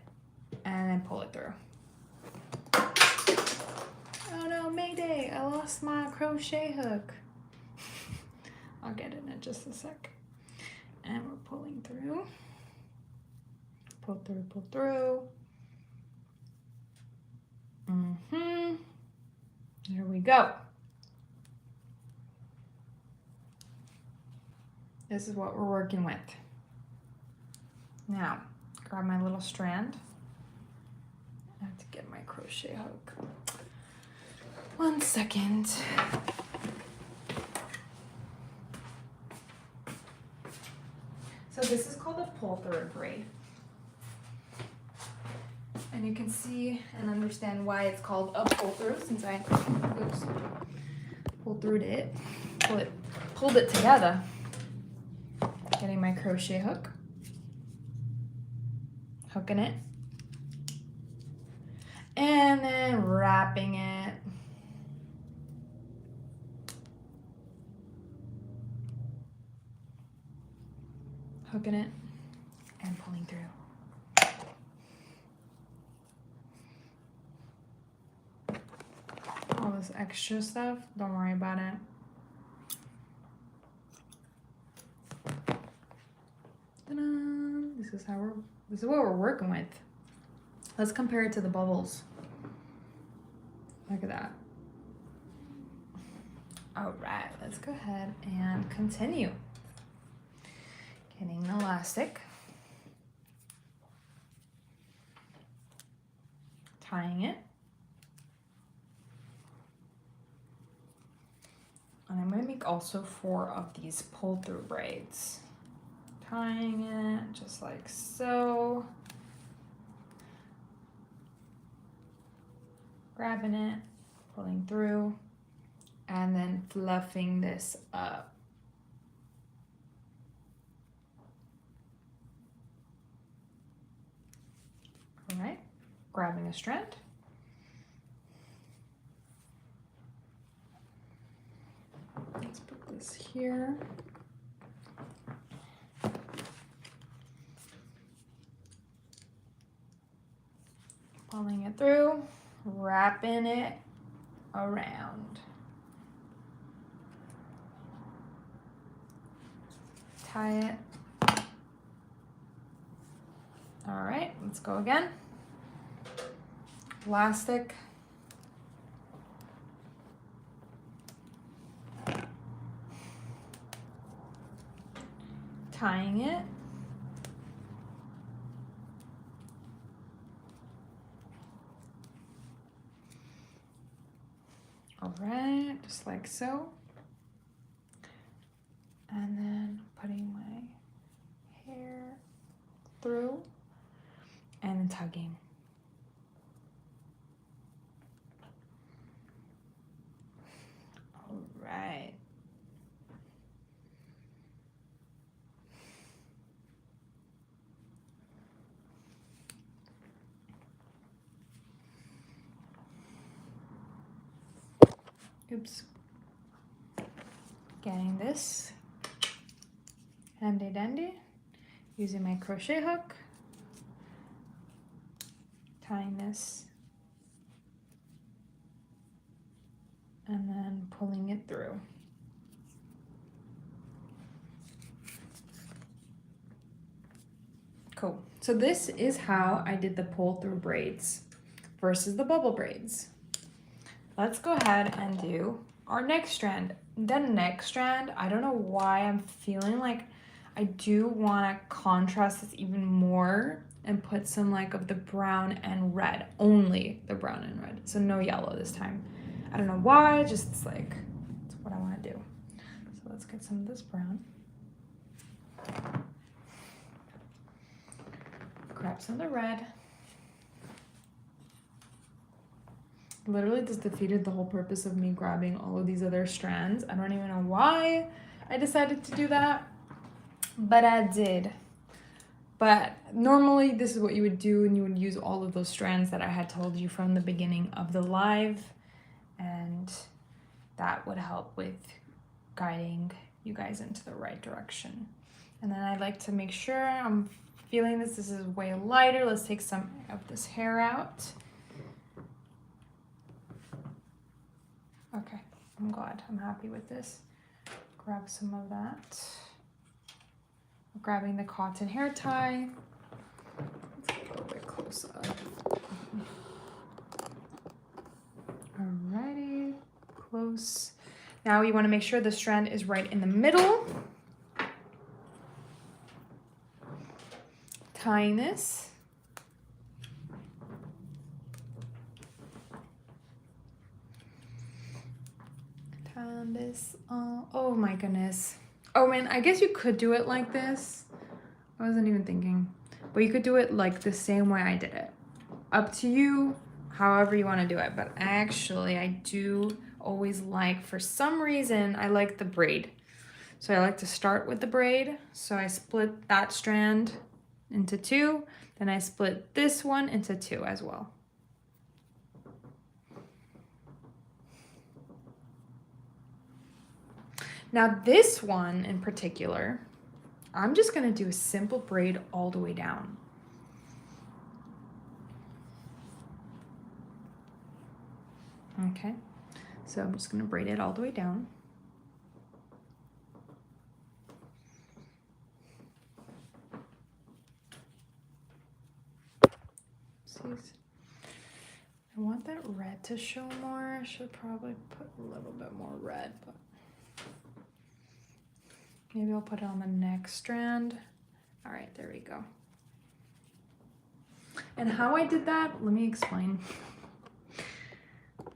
and then pull it through. Oh no, Mayday, I lost my crochet hook. I'll get it in just a sec. And we're pulling through. Pull through, pull through. There we go. This is what we're working with. Now, grab my little strand. I have to get my crochet hook. 1 second. So this is called a pull-through braid. And you can see and understand why it's called a pull-through since I pulled it together. Getting my crochet hook, hooking it, and then wrapping it. Hooking it and pulling through. All this extra stuff, don't worry about it. This is what we're working with. Let's compare it to the bubbles. Look at that. All right, let's go ahead and continue. Getting the elastic, tying it, and I'm going to make also 4 of these pull-through braids. Tying it just like so, grabbing it, pulling through, and then fluffing this up. All right, grabbing a strand. Let's put this here. Pulling it through, wrapping it around. Tie it. All right, let's go again. Elastic. Tying it. All right, just like so. And then putting my hair through and then tugging. All right. Oops. Getting this handy dandy, using my crochet hook, tying this, and then pulling it through. Cool. So this is how I did the pull through braids versus the bubble braids. Let's go ahead and do our next strand. The next strand, I don't know why I'm feeling like I do want to contrast this even more and put some like of the brown and red, only the brown and red. So no yellow this time. I don't know why, just it's like, it's what I want to do. So let's get some of this brown. Grab some of the red. Literally just defeated the whole purpose of me grabbing all of these other strands. I don't even know why I decided to do that, but I did. But normally this is what you would do, and you would use all of those strands that I had told you from the beginning of the live, and that would help with guiding you guys into the right direction. And then I like to make sure I'm feeling this is way lighter. Let's take some of this hair out. Okay, I'm glad. I'm happy with this. Grab some of that. Grabbing the cotton hair tie. close up. Alrighty, close. Now you want to make sure the strand is right in the middle. Tying this. Tying this. Oh my goodness. Oh man, I guess you could do it like this. I wasn't even thinking. But you could do it like the same way I did it. Up to you, however you want to do it. But actually, I do always like, for some reason, I like the braid. So I like to start with the braid. So I split that strand into two. Then I split this one into two as well. Now this one in particular, I'm just gonna do a simple braid all the way down. Okay, so I'm just gonna braid it all the way down. I want that red to show more. I should probably put a little bit more red, but maybe I'll put it on the next strand. All right, there we go. And how I did that, let me explain.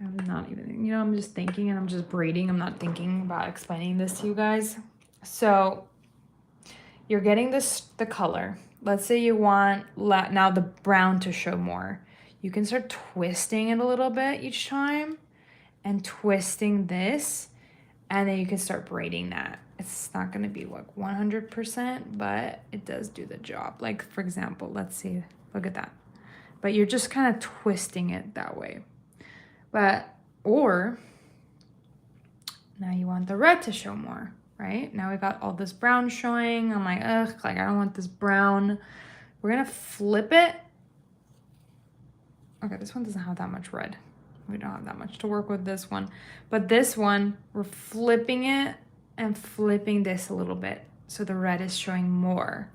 I'm not even, you know, I'm just thinking and I'm just braiding. I'm not thinking about explaining this to you guys. So you're getting the color. Let's say you want now the brown to show more. You can start twisting it a little bit each time and twisting this, and then you can start braiding that. It's not gonna be like 100%, but it does do the job. Like for example, let's see, look at that. But you're just kind of twisting it that way. But, or now you want the red to show more, right? Now we got all this brown showing. I'm like, ugh, like I don't want this brown. We're gonna flip it. Okay, this one doesn't have that much red. We don't have that much to work with this one. But this one, we're flipping it and flipping this a little bit so the red is showing more.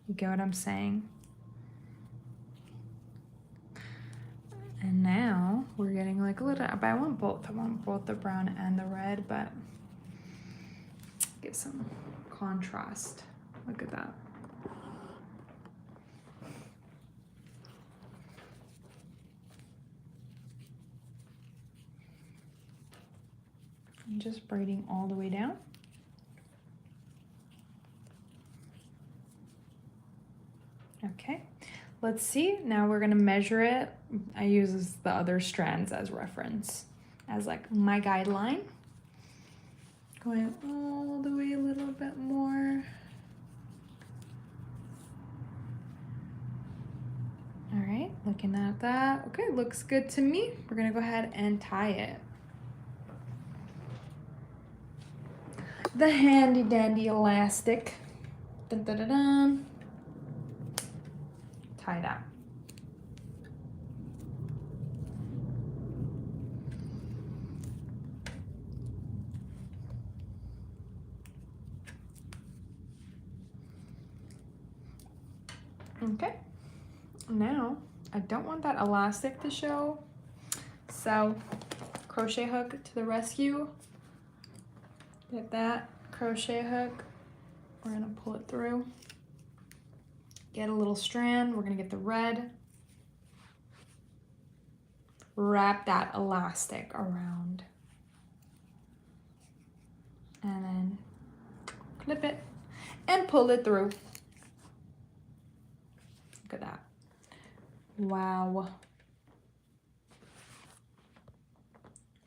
You get what I'm saying? And now we're getting like a little, but I want both the brown and the red, but give some contrast. Look at that. I'm just braiding all the way down. Okay, let's see. Now we're gonna measure it. I use the other strands as reference, as like my guideline. Going all the way a little bit more. All right, looking at that. Okay, looks good to me. We're gonna go ahead and tie it. The handy dandy elastic. Dun, dun, dun, dun. Tie that. Okay, now I don't want that elastic to show, so crochet hook to the rescue. Get that crochet hook, we're gonna pull it through. Get a little strand, we're gonna get the red. Wrap that elastic around. And then clip it and pull it through. Look at that. Wow.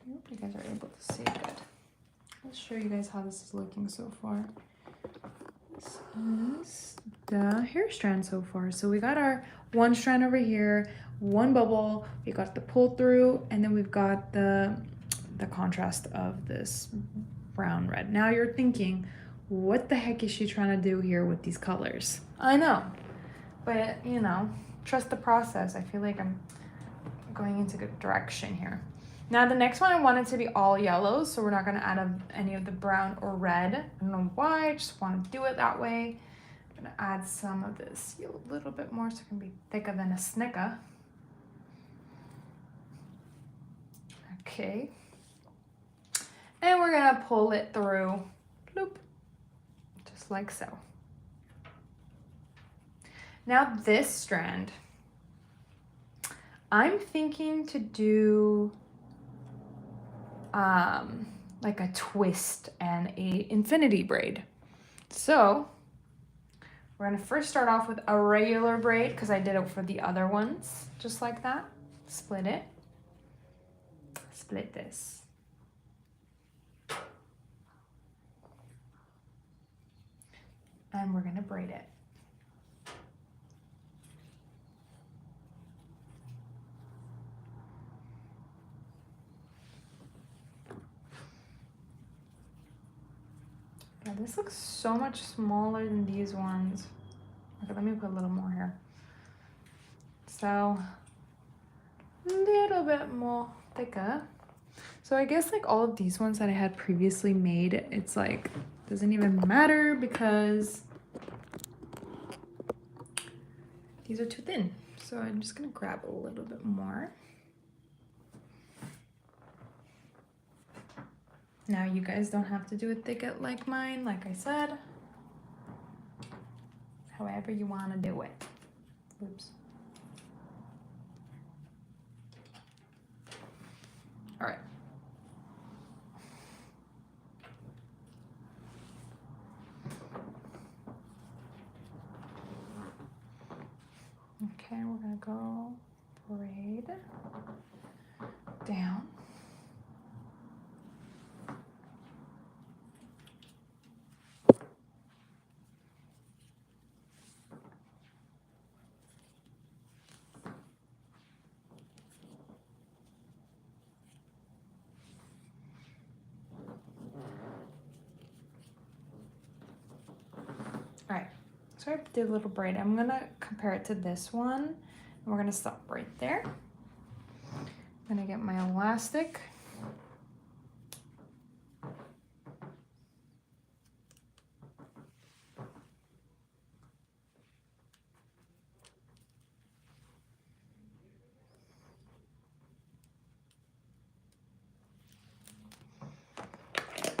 I hope you guys are able to see it good. Let's show you guys how this is looking so far. This is the hair strand so far. So we got our one strand over here, one bubble, we got the pull through, and then we've got the contrast of this brown red. Now you're thinking, what the heck is she trying to do here with these colors? I know, but you know, trust the process. I feel like I'm going into a good direction here. Now the next one, I want it to be all yellows, so we're not gonna add any of the brown or red. I don't know why, I just want to do it that way. I'm gonna add some of this a little bit more so it can be thicker than a Snicker. Okay. And we're gonna pull it through, bloop, just like so. Now this strand, I'm thinking to do like a twist and a infinity braid. So we're gonna first start off with a regular braid because I did it for the other ones, just like that. Split it, split this. And we're gonna braid it. Yeah, this looks so much smaller than these ones. Okay, let me put a little more here. So, a little bit more thicker. So I guess like all of these ones that I had previously made, it's like, doesn't even matter because these are too thin. So I'm just gonna grab a little bit more. Now you guys don't have to do a thicket like mine, like I said. However you want to do it. Oops. All right. Okay, we're gonna go braid down. All right, so I did a little braid. I'm gonna compare it to this one, and we're gonna stop right there. I'm gonna get my elastic.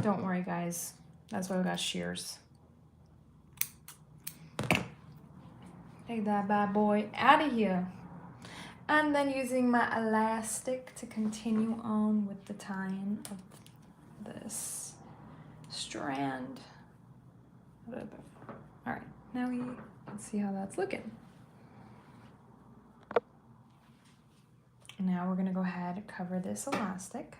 Don't worry, guys. That's why we got shears. Take that bad boy out of here. And then using my elastic to continue on with the tying of this strand. A little bit. All right, now we can see how that's looking. Now we're gonna go ahead and cover this elastic.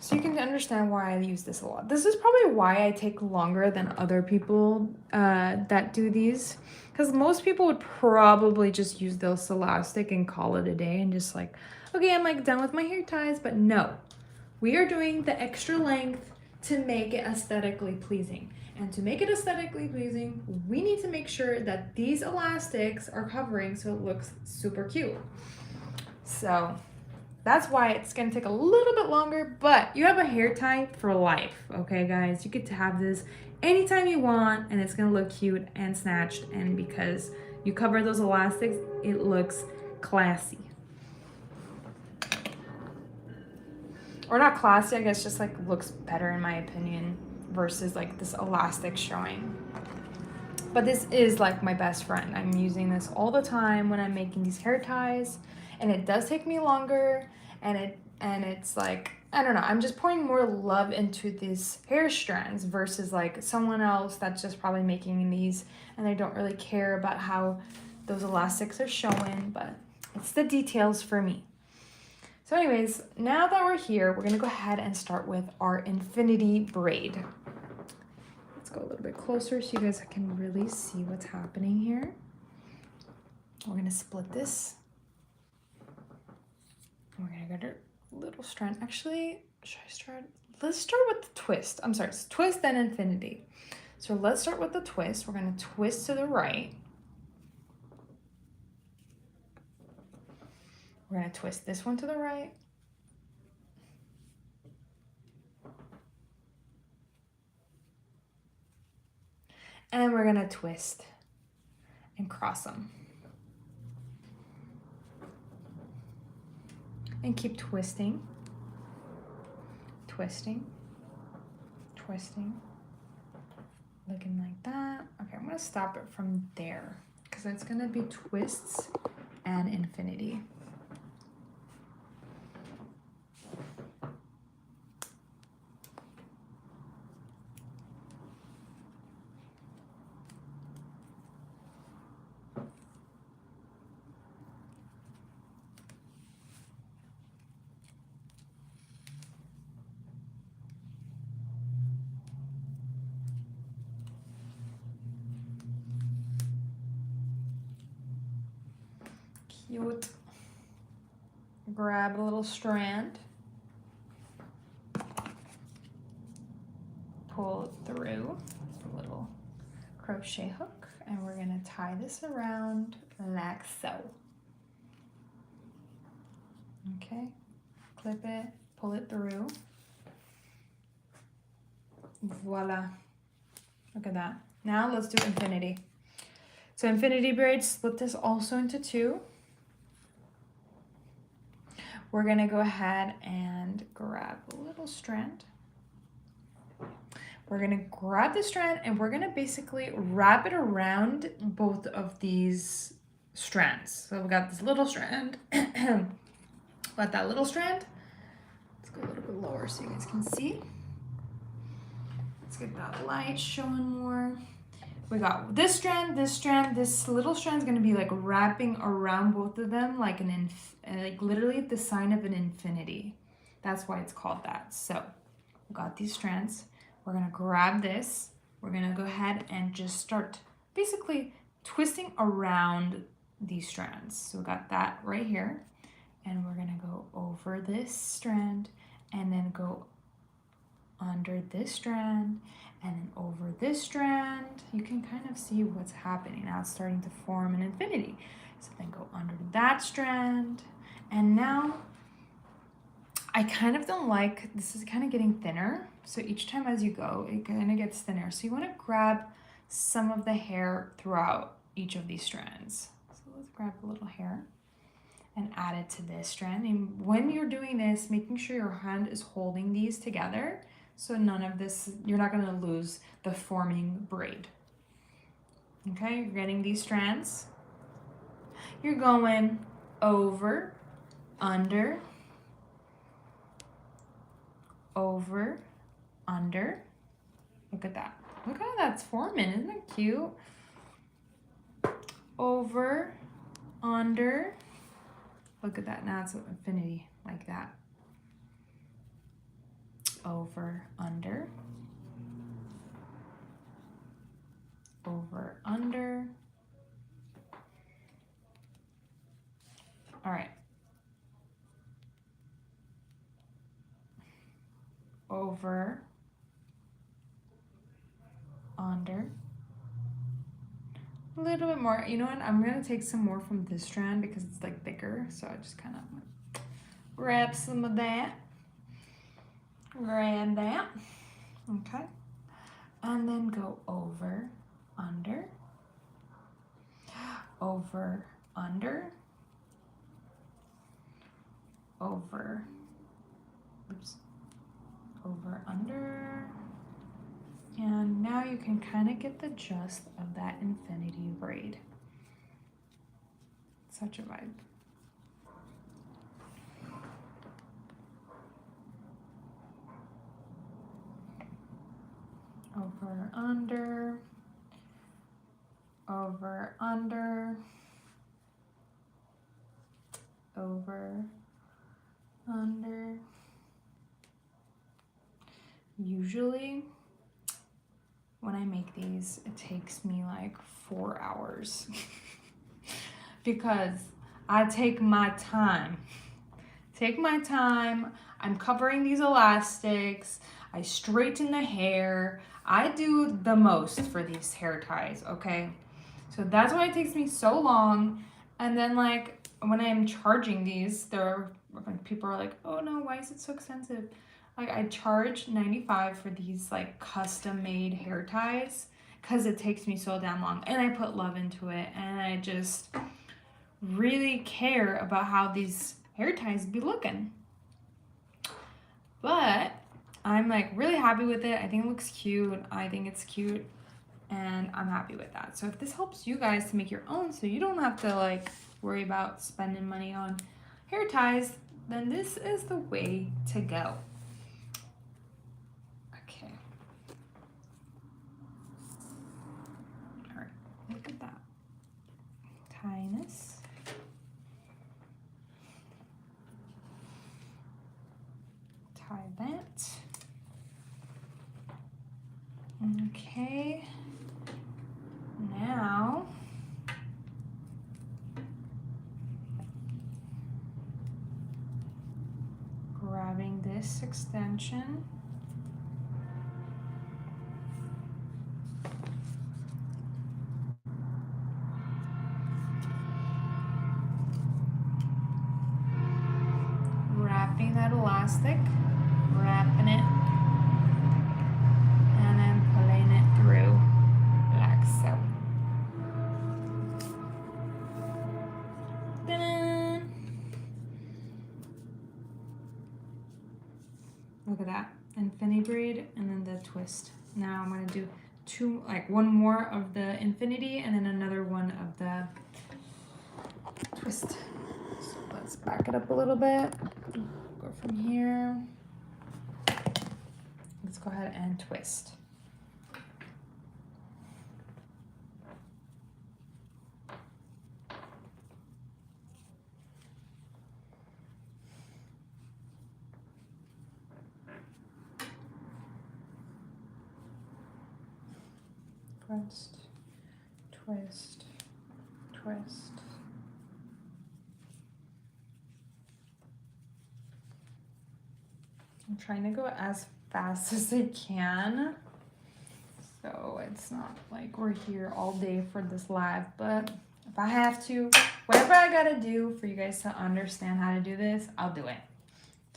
So you can understand why I use this a lot. This is probably why I take longer than other people that do these. Because most people would probably just use this elastic and call it a day and just like, okay, I'm like done with my hair ties. But no, we are doing the extra length to make it aesthetically pleasing. And to make it aesthetically pleasing, we need to make sure that these elastics are covering so it looks super cute. So that's why it's gonna take a little bit longer, but you have a hair tie for life, okay guys? You get to have this anytime you want and it's gonna look cute and snatched, and because you cover those elastics, it looks classy. Or not classy, I guess just like looks better in my opinion versus like this elastic showing. But this is like my best friend. I'm using this all the time when I'm making these hair ties, and it does take me longer, and it's like, I don't know, I'm just pouring more love into these hair strands versus like someone else that's just probably making these and they don't really care about how those elastics are showing, but it's the details for me. So anyways, now that we're here, we're gonna go ahead and start with our infinity braid. Let's go a little bit closer so you guys can really see what's happening here. We're gonna split this. We're gonna go to little strand. Actually, should I start? Let's start with the twist. I'm sorry, it's twist and infinity. So let's start with the twist. We're gonna twist to the right. We're gonna twist this one to the right. And then we're gonna twist and cross them. And keep twisting, twisting, twisting, looking like that. Okay, I'm gonna stop it from there because it's gonna be twists and infinity. Cute. Grab a little strand, pull it through a little crochet hook, and we're gonna tie this around like so. Okay, clip it, pull it through. Voila. Look at that. Now let's do infinity. So infinity braids, split this also into two. We're gonna go ahead and grab a little strand. We're gonna grab the strand and we're gonna basically wrap it around both of these strands. So we got this little strand. Let that little strand. Let's go a little bit lower so you guys can see. Let's get that light showing more. We got this strand, this little strand is gonna be like wrapping around both of them like like literally the sign of an infinity. That's why it's called that. So we got these strands. We're gonna grab this. We're gonna go ahead and just start basically twisting around these strands. So we got that right here. And we're gonna go over this strand and then go under this strand and then over this strand. You can kind of see what's happening. Now it's starting to form an infinity. So then go under that strand. And now I kind of don't like, this is kind of getting thinner. So each time as you go, it kind of gets thinner. So you want to grab some of the hair throughout each of these strands. So let's grab a little hair and add it to this strand. And when you're doing this, making sure your hand is holding these together so none of this, you're not gonna lose the forming braid. Okay, you're getting these strands. You're going over, under, over, under. Look at that. Look how that's forming, isn't it cute? Over, under. Look at that, now it's an infinity like that. Over, under. Over, under. All right. Over, under. A little bit more. You know what? I'm going to take some more from this strand because it's like thicker. So I just kind of grab some of that. Grab that. Okay. And then go over, under. Over, under. Over. Oops. Over, under. And now you can kind of get the gist of that infinity braid. Such a vibe. Over, under. Over, under. Over, under. Usually, when I make these, it takes me like 4 hours because I take my time. I'm covering these elastics. I straighten the hair. I do the most for these hair ties, okay? So that's why it takes me so long. And then like when I'm charging these, people are like, oh no, why is it so expensive? Like I charge $95 for these like custom made hair ties because it takes me so damn long, and I put love into it, and I just really care about how these hair ties be looking. But I'm like really happy with it. I think it looks cute. I think it's cute, and I'm happy with that. So if this helps you guys to make your own, so you don't have to like worry about spending money on hair ties, then this is the way to go. Okay. All right, look at that. Tying this. Tie that. Okay. Now, grabbing this extension. Wrapping that elastic, wrapping it, and then pulling it through like so. Ta-da! Look at that, infinity braid and then the twist. Now I'm gonna do one more of the infinity and then another one of the twist. So let's back it up a little bit. Go from here. Let's go ahead and twist. Twist, twist, twist. I'm trying to go as fast as I can, so it's not like we're here all day for this live, but if I have to, whatever I gotta do for you guys to understand how to do this, I'll do it.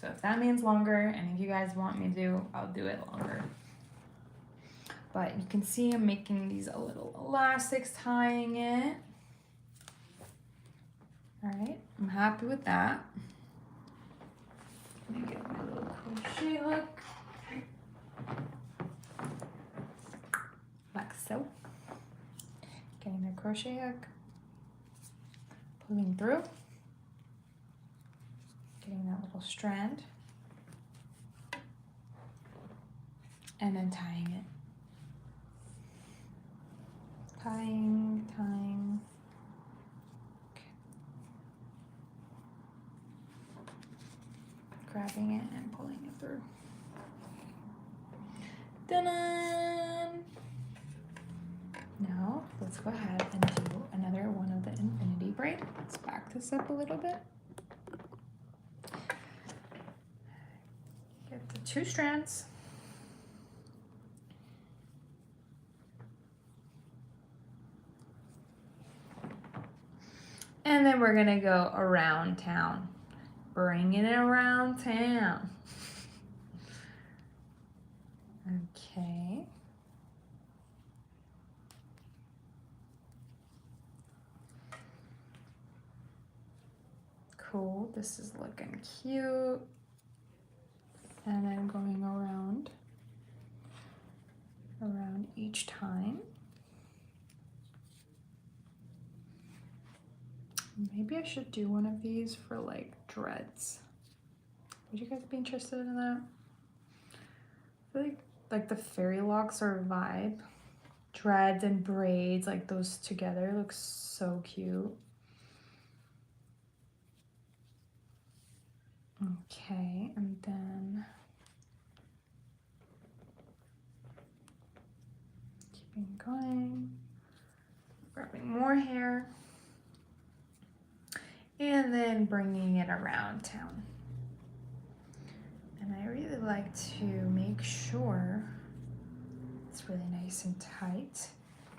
So if that means longer, and if you guys want me to, I'll do it longer. But you can see I'm making these little elastics, tying it. All right, I'm happy with that. Let me get my little crochet hook. Like so. Getting the crochet hook. Pulling through. Getting that little strand. And then tying it. Tying, tying. Okay. Grabbing it and pulling it through. Dun-dun! Now, let's go ahead and do another one of the infinity braid. Let's back this up a little bit. Get the 2 strands. And then we're gonna go around town. Bringing it around town. Okay. Cool, this is looking cute. And then going around each time. Maybe I should do one of these for like dreads. Would you guys be interested in that? I feel like the fairy locks are a vibe. Dreads and braids, like those together, look so cute. Okay, and then keeping going, grabbing more hair. And then bringing it around town. And I really like to make sure it's really nice and tight,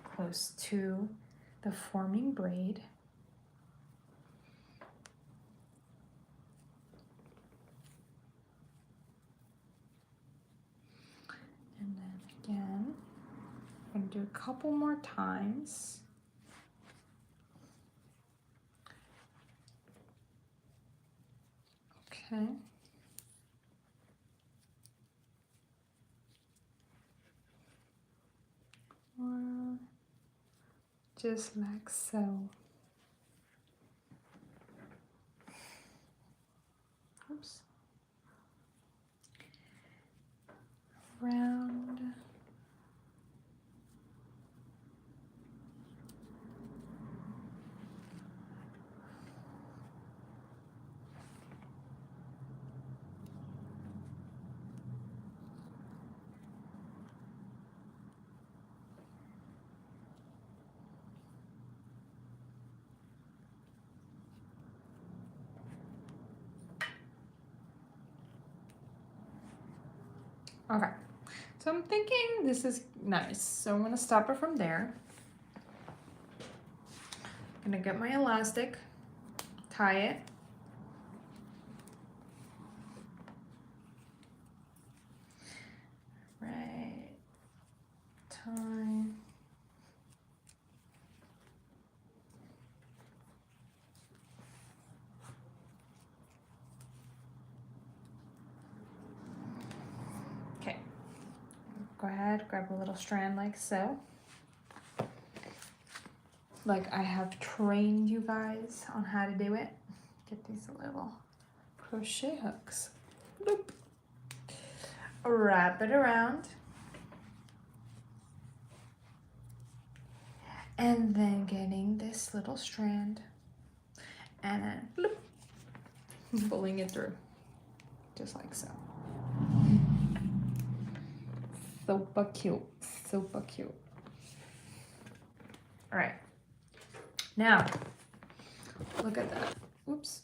close to the forming braid. And then again, I'm gonna do a couple more times. Okay. Just like so. Oops. Round. Okay, so I'm thinking this is nice. So I'm gonna stop it from there. I'm gonna get my elastic, tie it. Right, tie. Okay, go ahead, grab a little strand like so. Like I have trained you guys on how to do it. Get these little crochet hooks. Bloop. Wrap it around. And then getting this little strand and then bloop, pulling it through. Just like so. Super cute. Super cute. All right. Now, look at that. Oops.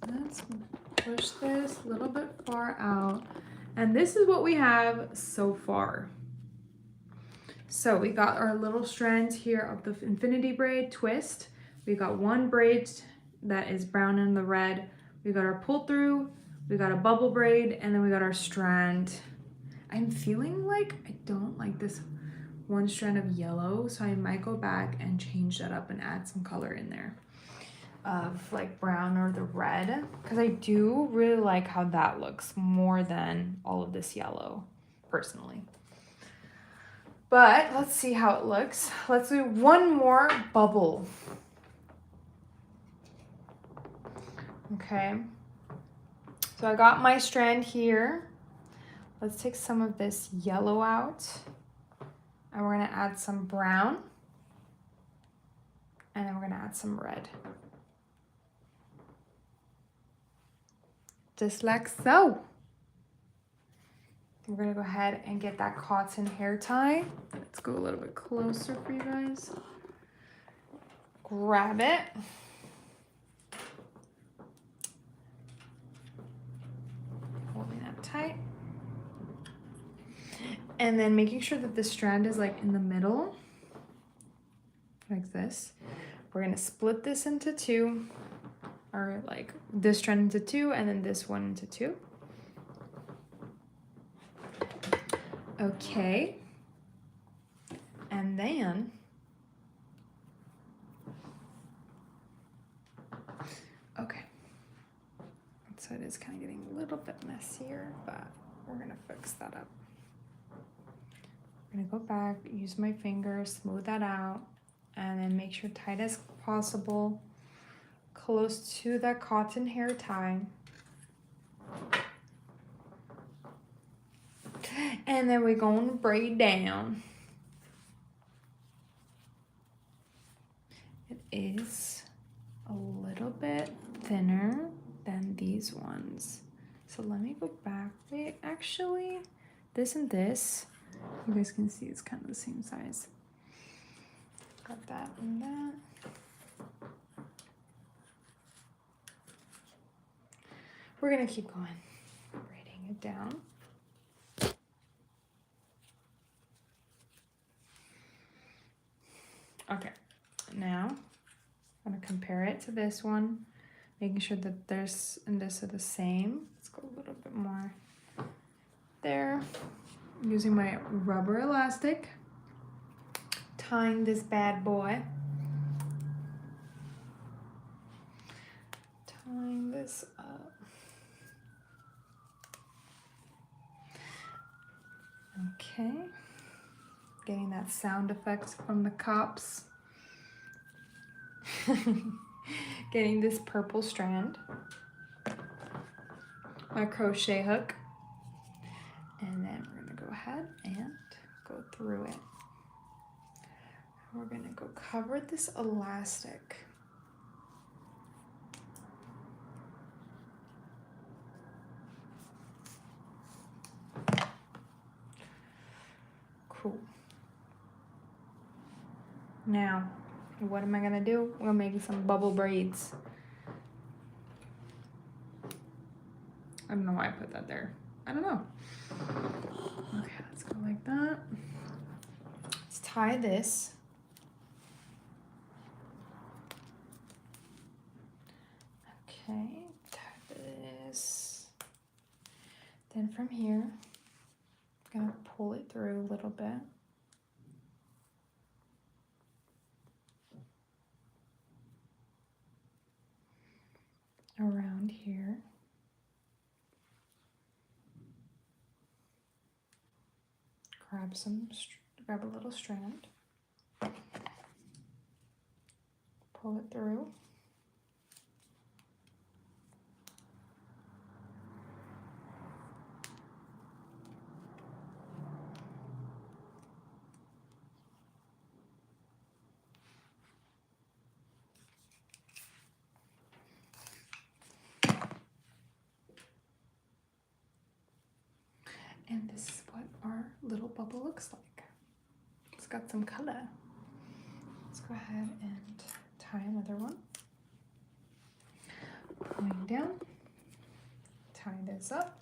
Let's push this a little bit far out. And this is what we have so far. So we got our little strands here of the infinity braid twist. We got one braid that is brown and the red. We got our pull through. We got a bubble braid, and then we got our strand. I'm feeling like I don't like this one strand of yellow, so I might go back and change that up and add some color in there of like brown or the red, because I do really like how that looks more than all of this yellow personally. But let's see how it looks. Let's do one more bubble. Okay, so I got my strand here. Let's take some of this yellow out, and we're gonna add some brown, and then we're gonna add some red. Just like so. We're gonna go ahead and get that cotton hair tie. Let's go a little bit closer for you guys. Grab it. Holding that tight. And then making sure that the strand is like in the middle, like this. We're gonna split this into two, or like this strand into two, and then this one into two. Okay. And then, okay. So it is kind of getting a little bit messier, but we're gonna fix that up. I'm gonna go back, use my fingers, smooth that out, and then make sure tight as possible, close to that cotton hair tie. And then we're gonna braid down. It is a little bit thinner than these ones. So let me go back. Wait, actually, this and this, you guys can see it's kind of the same size. Got that and that. We're gonna keep going, braiding it down. Okay, now I'm gonna compare it to this one, making sure that this and this are the same. Let's go a little bit more there. I'm using my rubber elastic. tying this bad boy. Tying this up. Okay. Getting that sound effect from the cops. Getting this purple strand. My crochet hook. And then we're gonna go ahead and go through it. We're gonna go cover this elastic. Cool. Now, what am I gonna do? I'm gonna make some bubble braids. I don't know why I put that there. I don't know. Okay, let's go like that. Let's tie this. Okay, tie this. Then from here, I'm gonna pull it through a little bit. Around here. Grab a little strand. Pull it through. And this is what our little bubble looks like. It's got some color. Let's go ahead and tie another one. Pulling down, tie this up.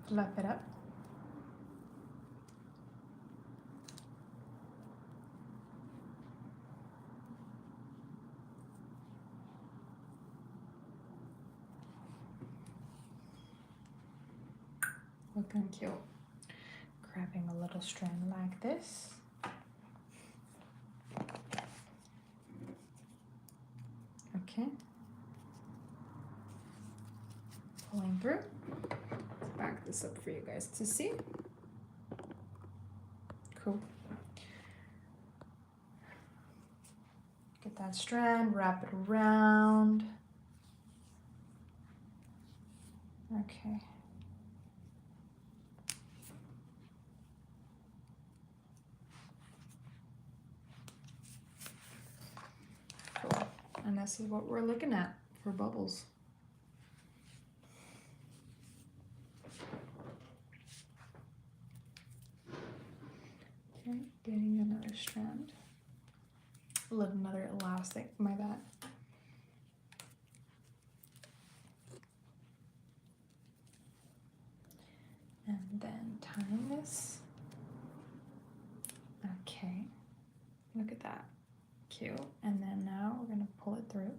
Fluff it up. Looking cute. Grabbing a little strand like this. Okay. Pulling through. Let's back this up for you guys to see. Cool. Get that strand, wrap it around. Okay. Cool. And this is what we're looking at for bubbles. Okay, getting another strand. Another elastic, my bad. And then tying this. Okay, look at that, cute. And then now we're gonna pull it through.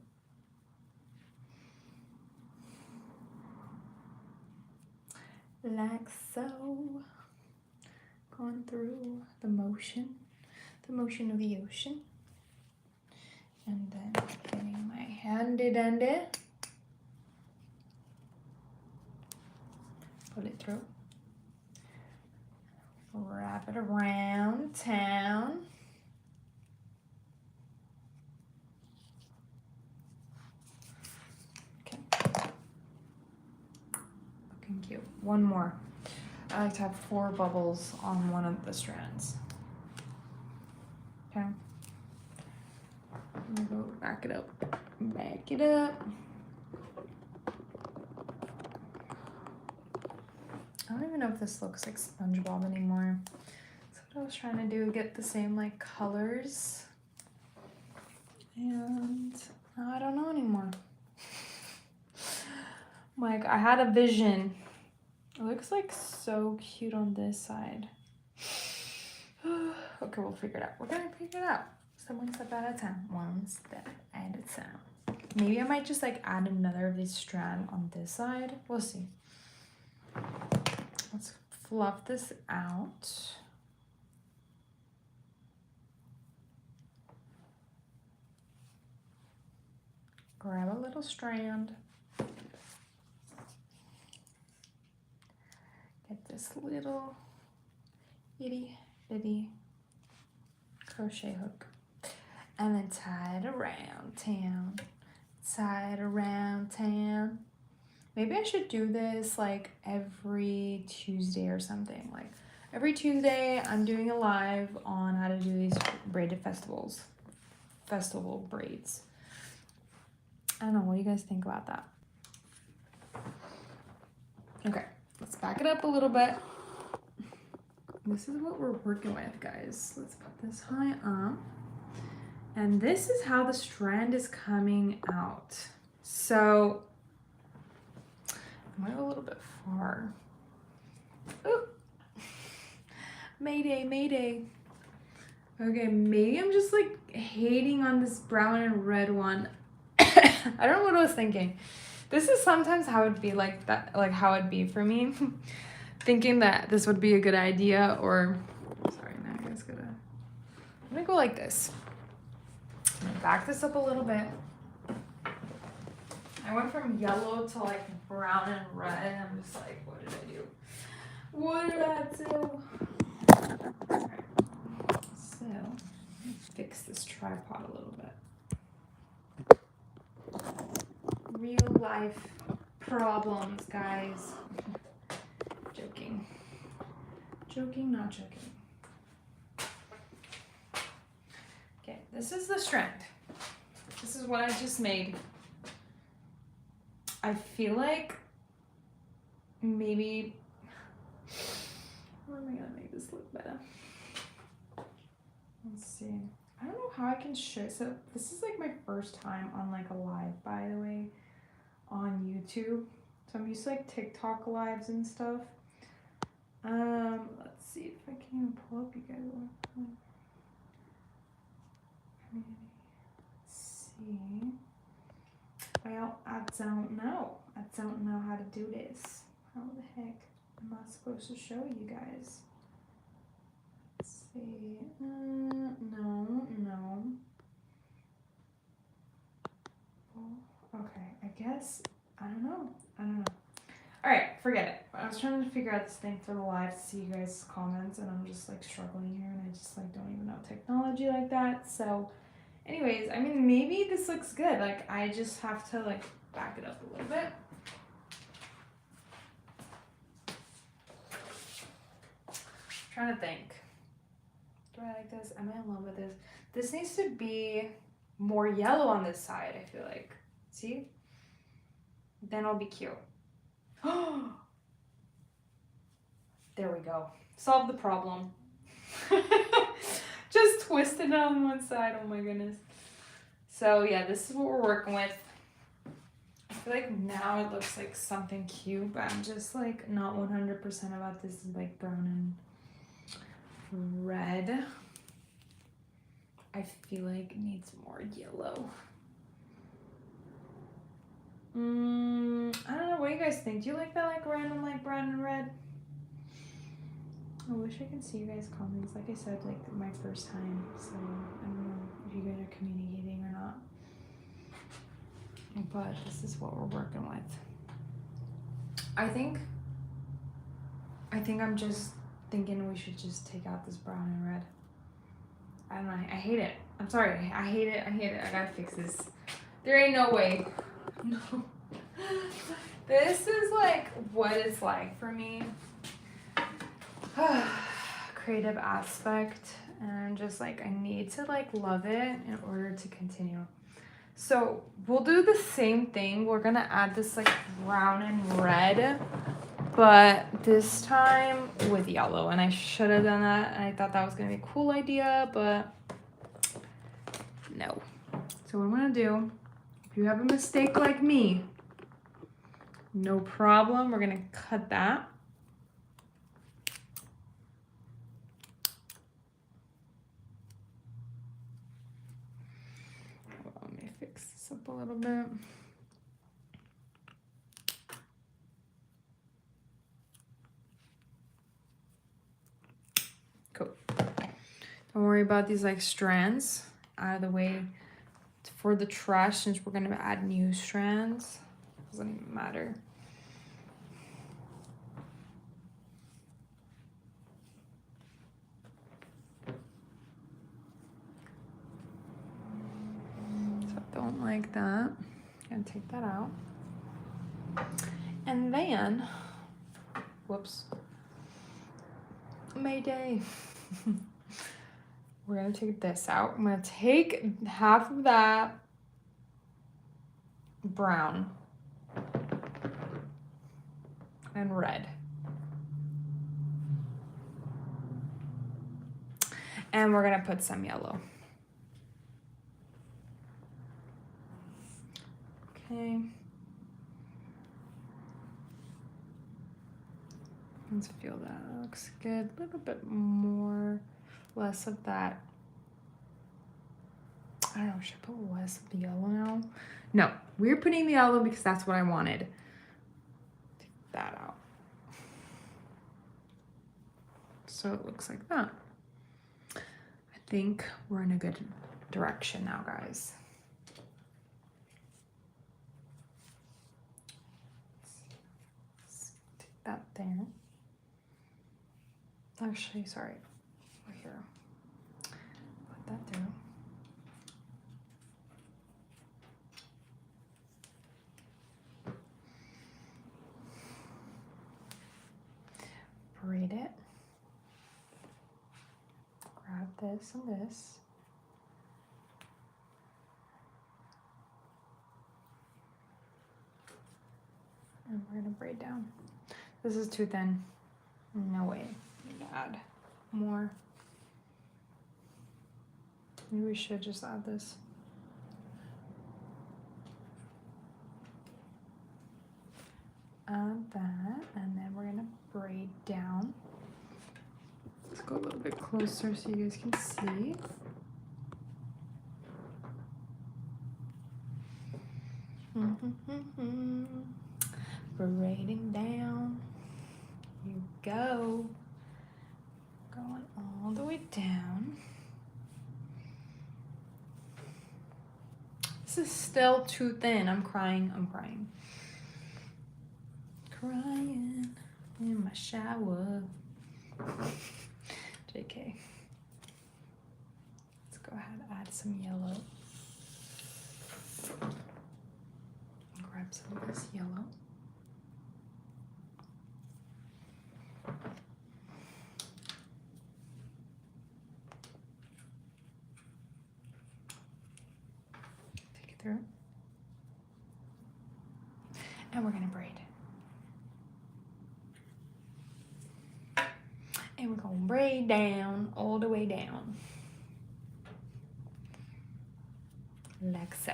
Like so. Going through the motion of the ocean. And then getting my handy dandy. Pull it through. Wrap it around town. Okay. Looking cute. One more. I like to have 4 bubbles on one of the strands. Okay. I'm gonna go back it up. Back it up. I don't even know if this looks like SpongeBob anymore. That's what I was trying to do, get the same like colors. And I don't know anymore. Like, I had a vision. It looks like so cute on this side. Okay, we'll figure it out. We're gonna figure it out. one step at a time. One step at a time. Maybe I might just like add another of these strands on this side. We'll see. Let's fluff this out. Grab a little strand. Get this little itty bitty crochet hook. And then tie it around town. Tie it around town. Maybe I should do this like every Tuesday or something. Like every Tuesday I'm doing a live on how to do these braided festival braids. I don't know, what do you guys think about that? Okay, let's back it up a little bit. This is what we're working with, guys. Let's put this high up. And this is how the strand is coming out. So I'm gonna go a little bit far. Oop. Mayday, mayday. Okay, maybe I'm just like hating on this brown and red one. I don't know what I was thinking. This is sometimes how it'd be like that, like how it'd be for me. Thinking that this would be a good idea, or sorry, now I guess I'm gonna go like this. I'm gonna back this up a little bit. I went from yellow to like brown and red, and I'm just like, what did I do? What did I do? Alright, so let's fix this tripod a little bit. Real life problems, guys. Joking. Joking, not joking. Okay, this is the strand. This is what I just made. I feel like maybe, how am I gonna make this look better? Let's see. I don't know how I can show. So this is like my first time on like a live, by the way, on YouTube. So I'm used to like TikTok lives and stuff. Let's see if I can even pull up you guys. See. Well, I don't know. I don't know how to do this. How the heck am I supposed to show you guys? Let's see. No. Oh, okay, I guess, I don't know. All right, forget it. I was trying to figure out this thing for the live to see you guys' comments, and I'm just like struggling here, and I just like don't even know technology like that. So anyways, I mean, maybe this looks good. Like I just have to like back it up a little bit. I'm trying to think. Do I like this? Am I in love with this? This needs to be more yellow on this side, I feel like. See? Then it'll be cute. There we go. Solve the problem. Just twisted it on one side. Oh my goodness. So yeah, this is what we're working with. I feel like now it looks like something cute, but I'm just like not 100% about this like brown and red. I feel like it needs more yellow. I don't know, what do you guys think? Do you like that like random like brown and red? I wish I could see you guys' comments. Like I said, like my first time, so I don't know if you guys are communicating or not. But this is what we're working with. I think I'm just thinking we should just take out this brown and red. I don't know, I hate it. I'm sorry, I hate it. I gotta fix this. There ain't no way. No. This is like what it's like for me. Creative aspect, and I'm just like I need to like love it in order to continue. So we'll do the same thing. We're gonna add this like brown and red, but this time with yellow, and I should have done that, and I thought that was gonna be a cool idea, but no. So what I'm gonna do, if you have a mistake like me, no problem, we're gonna cut that. up a little bit. Cool. Don't worry about these like strands. Out of the way for the trash, since we're gonna add new strands. Doesn't even matter. So I don't like that. Gonna take that out. And then, whoops, Mayday. We're gonna take this out. I'm gonna take half of that brown and red. And we're gonna put some yellow. Okay. Let's feel that. That looks good. A little bit more, less of that. I don't know, should I put less of the yellow now? No, we're putting the yellow because that's what I wanted. Take that out. So it looks like that. I think we're in a good direction now, guys. Let's take that there. Actually, sorry, over here. Put that there. Braid it. Grab this and this. And we're gonna braid down. This is too thin. No way. We need to add more. Maybe we should just add this. Add that, and then we're gonna braid down. Let's go a little bit closer so you guys can see. Braiding down. You go. Going all the way down. This is still too thin. I'm crying. I'm crying. Crying in my shower. JK. Let's go ahead and add some yellow. Grab some of this yellow. Take it through. And we're gonna braid. And we're gonna braid down all the way down. Like so.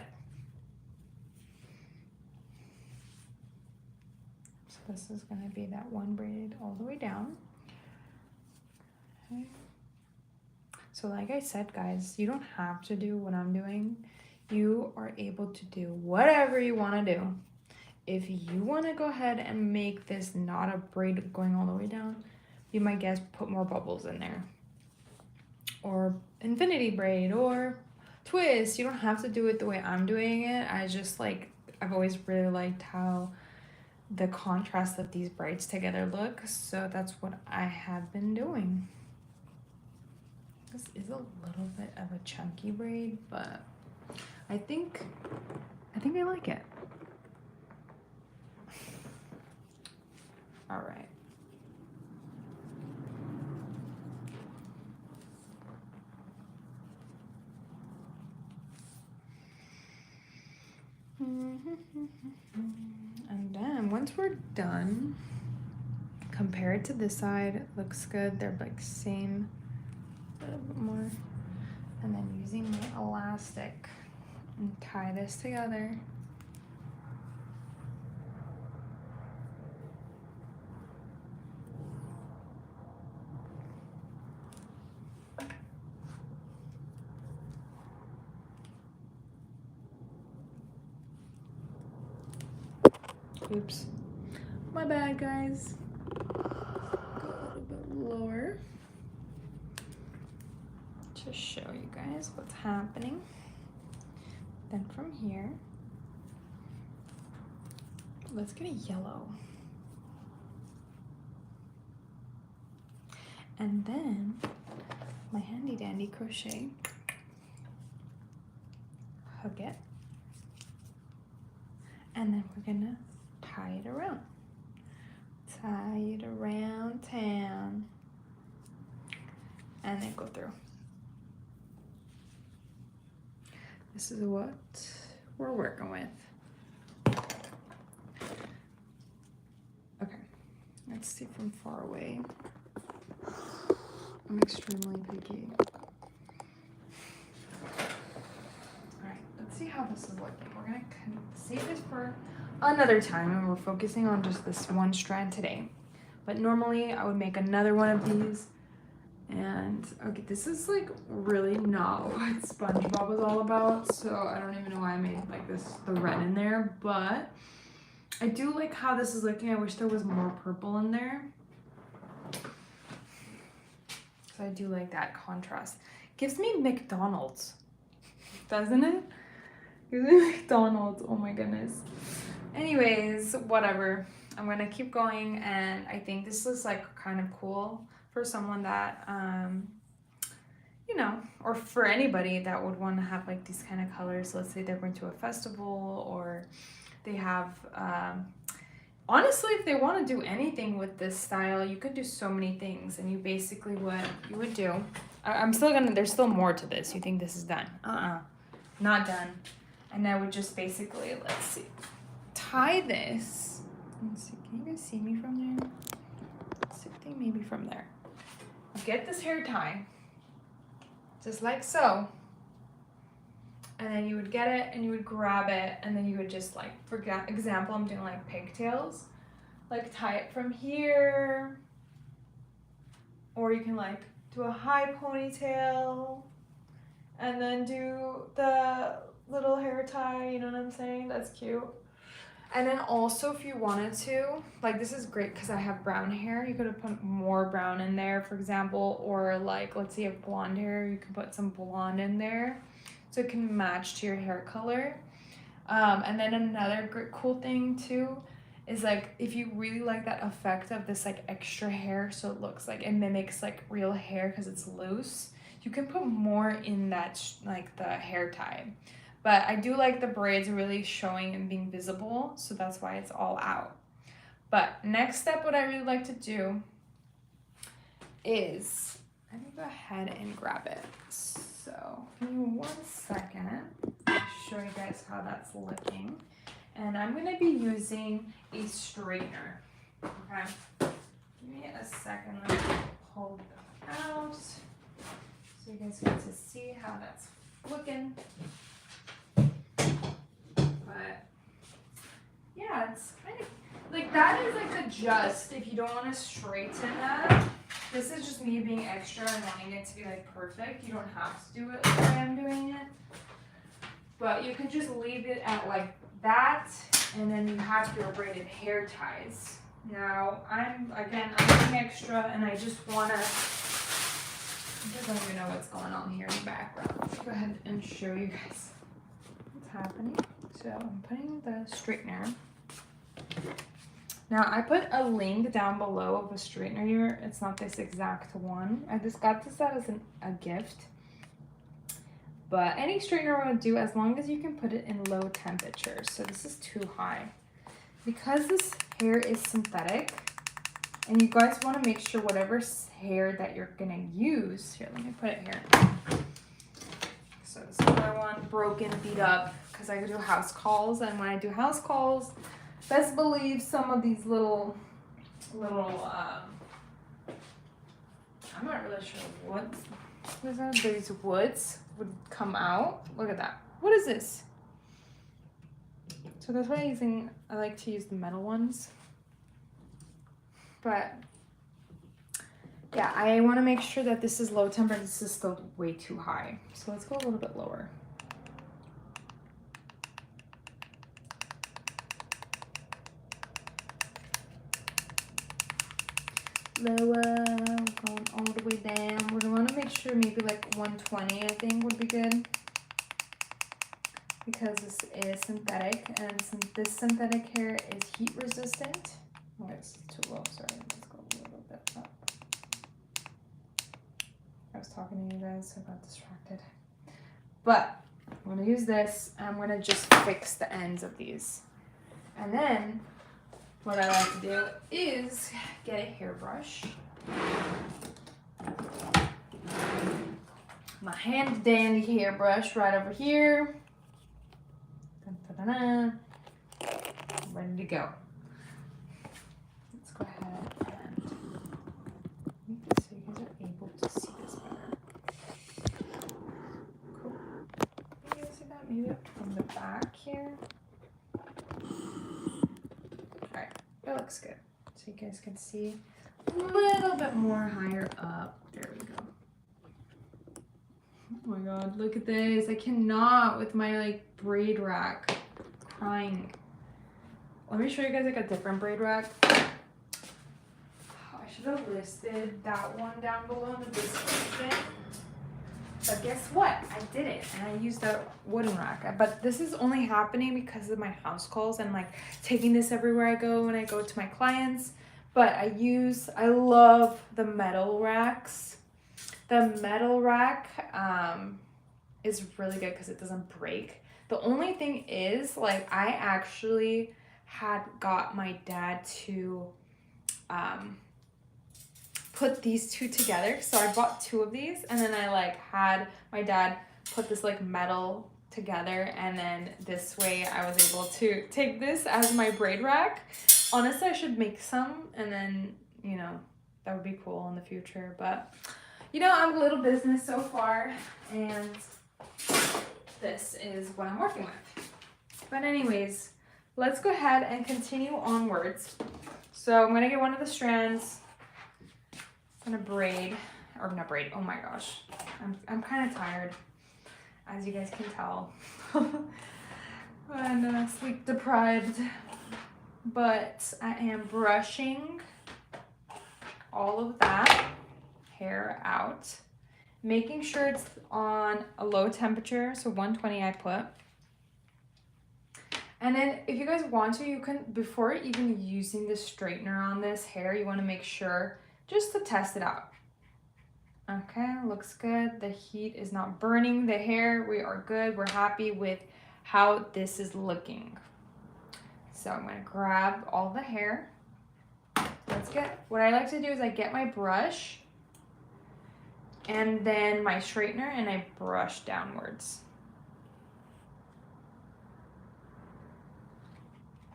So this is gonna be that one braided all the way down. Okay. So like I said, guys, you don't have to do what I'm doing. You are able to do whatever you wanna do. If you wanna go ahead and make this not a braid going all the way down, you might guess put more bubbles in there. Or infinity braid or twist. You don't have to do it the way I'm doing it. I've always really liked how the contrast of these braids together look. So that's what I have been doing. This is a little bit of a chunky braid, but I think I like it. All right. And then once we're done, compare it to this side. It looks good. They're like same, a little bit more. And then using my elastic and tie this together. Oops. My bad, guys. Go a little bit lower to show you guys what's happening. Then from here, let's get a yellow. And then my handy dandy crochet, hook it, and then we're gonna tie it around. Tie it around town, and then go through. This is what we're working with. Okay, let's see from far away. I'm extremely picky. Alright, let's see how this is looking. We're gonna save this for another time, and we're focusing on just this one strand today. But normally I would make another one of these. And okay, this is like really not what SpongeBob was all about, so I don't even know why I made like the red in there, but I do like how this is looking. I wish there was more purple in there. So I do like that contrast. Gives me McDonald's, doesn't it? Gives me McDonald's, oh my goodness. Anyways, whatever. I'm gonna keep going, and I think this is like kind of cool for someone that, you know, or for anybody that would want to have like these kind of colors. Let's say they're going to a festival, or they have, honestly, if they want to do anything with this style, you could do so many things. And you basically, what you would do, I'm still gonna, there's still more to this. You think this is done? Not done. And I would just basically, let's see, tie this. Let's see, can you guys see me from there? Let's see, I think maybe from there. Get this hair tie, just like so. And then you would get it and you would grab it, and then you would just like, for example, I'm doing like pigtails, like tie it from here, or you can like do a high ponytail and then do the little hair tie, you know what I'm saying? That's cute. And then also, if you wanted to, like, this is great because I have brown hair. You could have put more brown in there, for example, or like, let's say you have blonde hair, you can put some blonde in there so it can match to your hair color. And then another great cool thing too is like, if you really like that effect of this like extra hair, so it looks like it mimics like real hair because it's loose, you can put more in that like the hair tie. But I do like the braids really showing and being visible, so that's why it's all out. But next step, what I really like to do is, let me go ahead and grab it. So give me 1 second. I'll show you guys how that's looking. And I'm gonna be using a straightener, okay? Give me a second, let me pull them out so you guys get to see how that's looking. But yeah, it's kind of like, that is like the just, if you don't want to straighten that. This is just me being extra and wanting it to be like perfect. You don't have to do it like I am doing it, but you can just leave it at like that, and then you have your braided hair ties. Now I'm being extra, and I just want to, I don't even know what's going on here in the background. Let's go ahead and show you guys what's happening. So I'm putting the straightener. Now I put a link down below of a straightener here. It's not this exact one. I just got this as a gift. But any straightener will do, as long as you can put it in low temperature. So this is too high. Because this hair is synthetic, and you guys want to make sure whatever hair that you're gonna use, here, let me put it here. So this is another one, broken, beat up, because I do house calls, and when I do house calls, best believe some of these little, I'm not really sure what these woods would come out. Look at that. What is this? So that's why I like to use the metal ones. But yeah, I want to make sure that this is low temp, but this is still way too high. So let's go a little bit lower. lower, going all the way down. We want to make sure maybe like 120 I think would be good, because this is synthetic, and this synthetic hair is heat resistant. Oh, it's too low, sorry, let's go a little bit up. I was talking to you guys, so I got distracted. But I'm gonna use this, and I'm gonna just fix the ends of these. And then what I like to do is get a hairbrush. My handy dandy hairbrush right over here. Dun, dun, dun, dun. Ready to go. Let's go ahead and make this so you guys are able to see this better. Cool. Can you guys see that? Maybe from the back here. Alright, it looks good. So you guys can see a little bit more higher up. There we go. Oh my god, look at this. I cannot with my like braid rack. Crying. Let me show you guys like a different braid rack. I should have listed that one down below in the description. But guess what? I did it, and I used a wooden rack. But this is only happening because of my house calls and like taking this everywhere I go when I go to my clients. But I love the metal racks. The metal rack is really good because it doesn't break. The only thing is, like, I actually had got my dad to put these two together. So I bought two of these, and then I like had my dad put this like metal together, and then this way I was able to take this as my braid rack. Honestly, I should make some, and then, you know, that would be cool in the future. But, you know, I'm a little business so far, and this is what I'm working with. But anyways, let's go ahead and continue onwards. So I'm gonna get one of the strands. I'm gonna braid, or not braid, oh my gosh. I'm kind of tired, as you guys can tell. And sleep deprived. But I am brushing all of that hair out, making sure it's on a low temperature, so 120 I put. And then if you guys want to, you can, before even using the straightener on this hair, you want to make sure just to test it out. Okay, looks good. The heat is not burning the hair. We are good. We're happy with how this is looking. So I'm going to grab all the hair. What I like to do is I get my brush and then my straightener, and I brush downwards.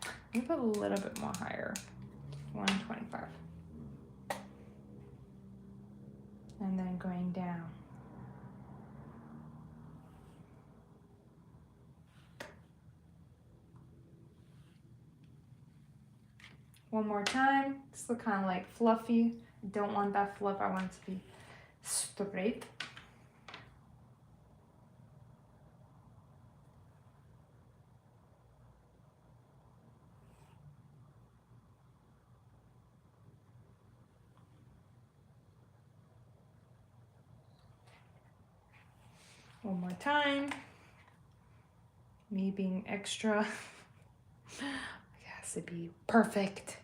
Let me put a little bit more higher, 125. And then going down. One more time. This looks kind of like fluffy. I don't want that fluff. I want it to be straight. One more time. Me being extra. It has to be perfect.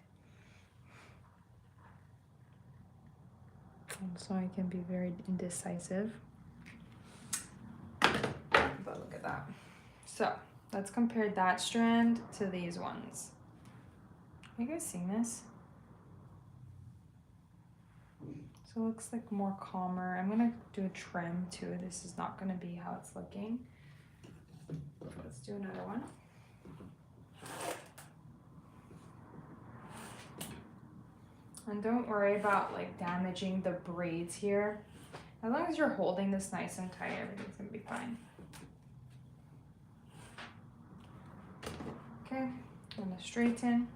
So I can be very indecisive. But look at that. So let's compare that strand to these ones. Are you guys seeing this? So it looks like more calmer. I'm gonna do a trim too. This is not gonna be how it's looking. Let's do another one. And don't worry about like damaging the braids here. As long as you're holding this nice and tight, everything's gonna be fine. Okay, I'm gonna straighten.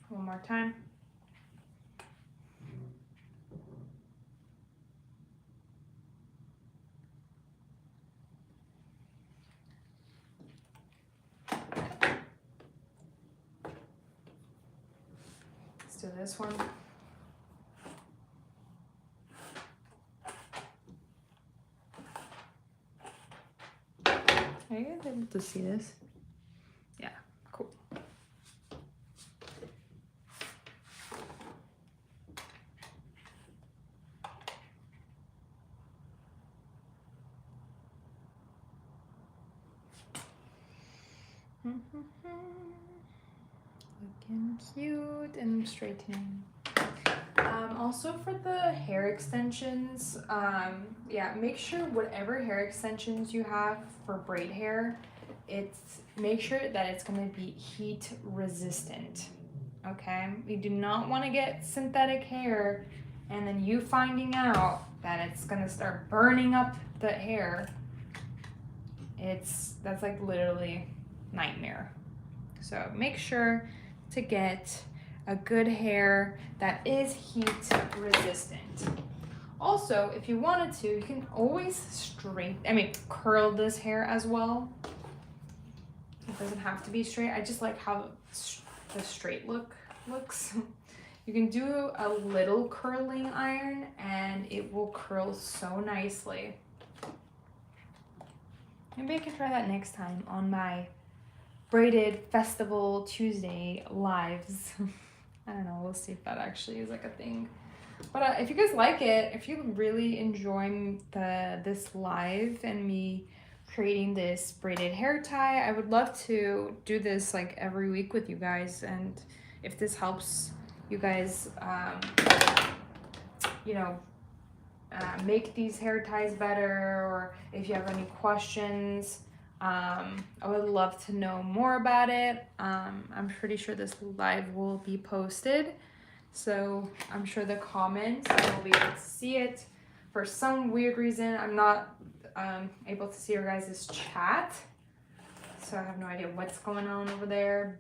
One more time. do this one. Are you guys able to see this? Yeah, cool. Looking cute and straightening. Also for the hair extensions, yeah, make sure whatever hair extensions you have for braid hair, make sure that it's gonna be heat resistant. Okay, you do not want to get synthetic hair and then you finding out that it's gonna start burning up the hair. That's like literally nightmare. So make sure to get a good hair that is heat resistant. Also, if you wanted to, you can always curl this hair as well. It doesn't have to be straight. I just like how the straight looks. You can do a little curling iron and it will curl so nicely. Maybe I can try that next time on my Braided Festival Tuesday lives. I don't know, we'll see if that actually is like a thing. But if you guys like it, if you really enjoy this live and me creating this braided hair tie, I would love to do this like every week with you guys. And if this helps you guys, make these hair ties better, or if you have any questions, I would love to know more about it. I'm pretty sure this live will be posted, so I'm sure the comments I will be able to see it. For some weird reason, I'm not able to see your guys' chat, so I have no idea what's going on over there,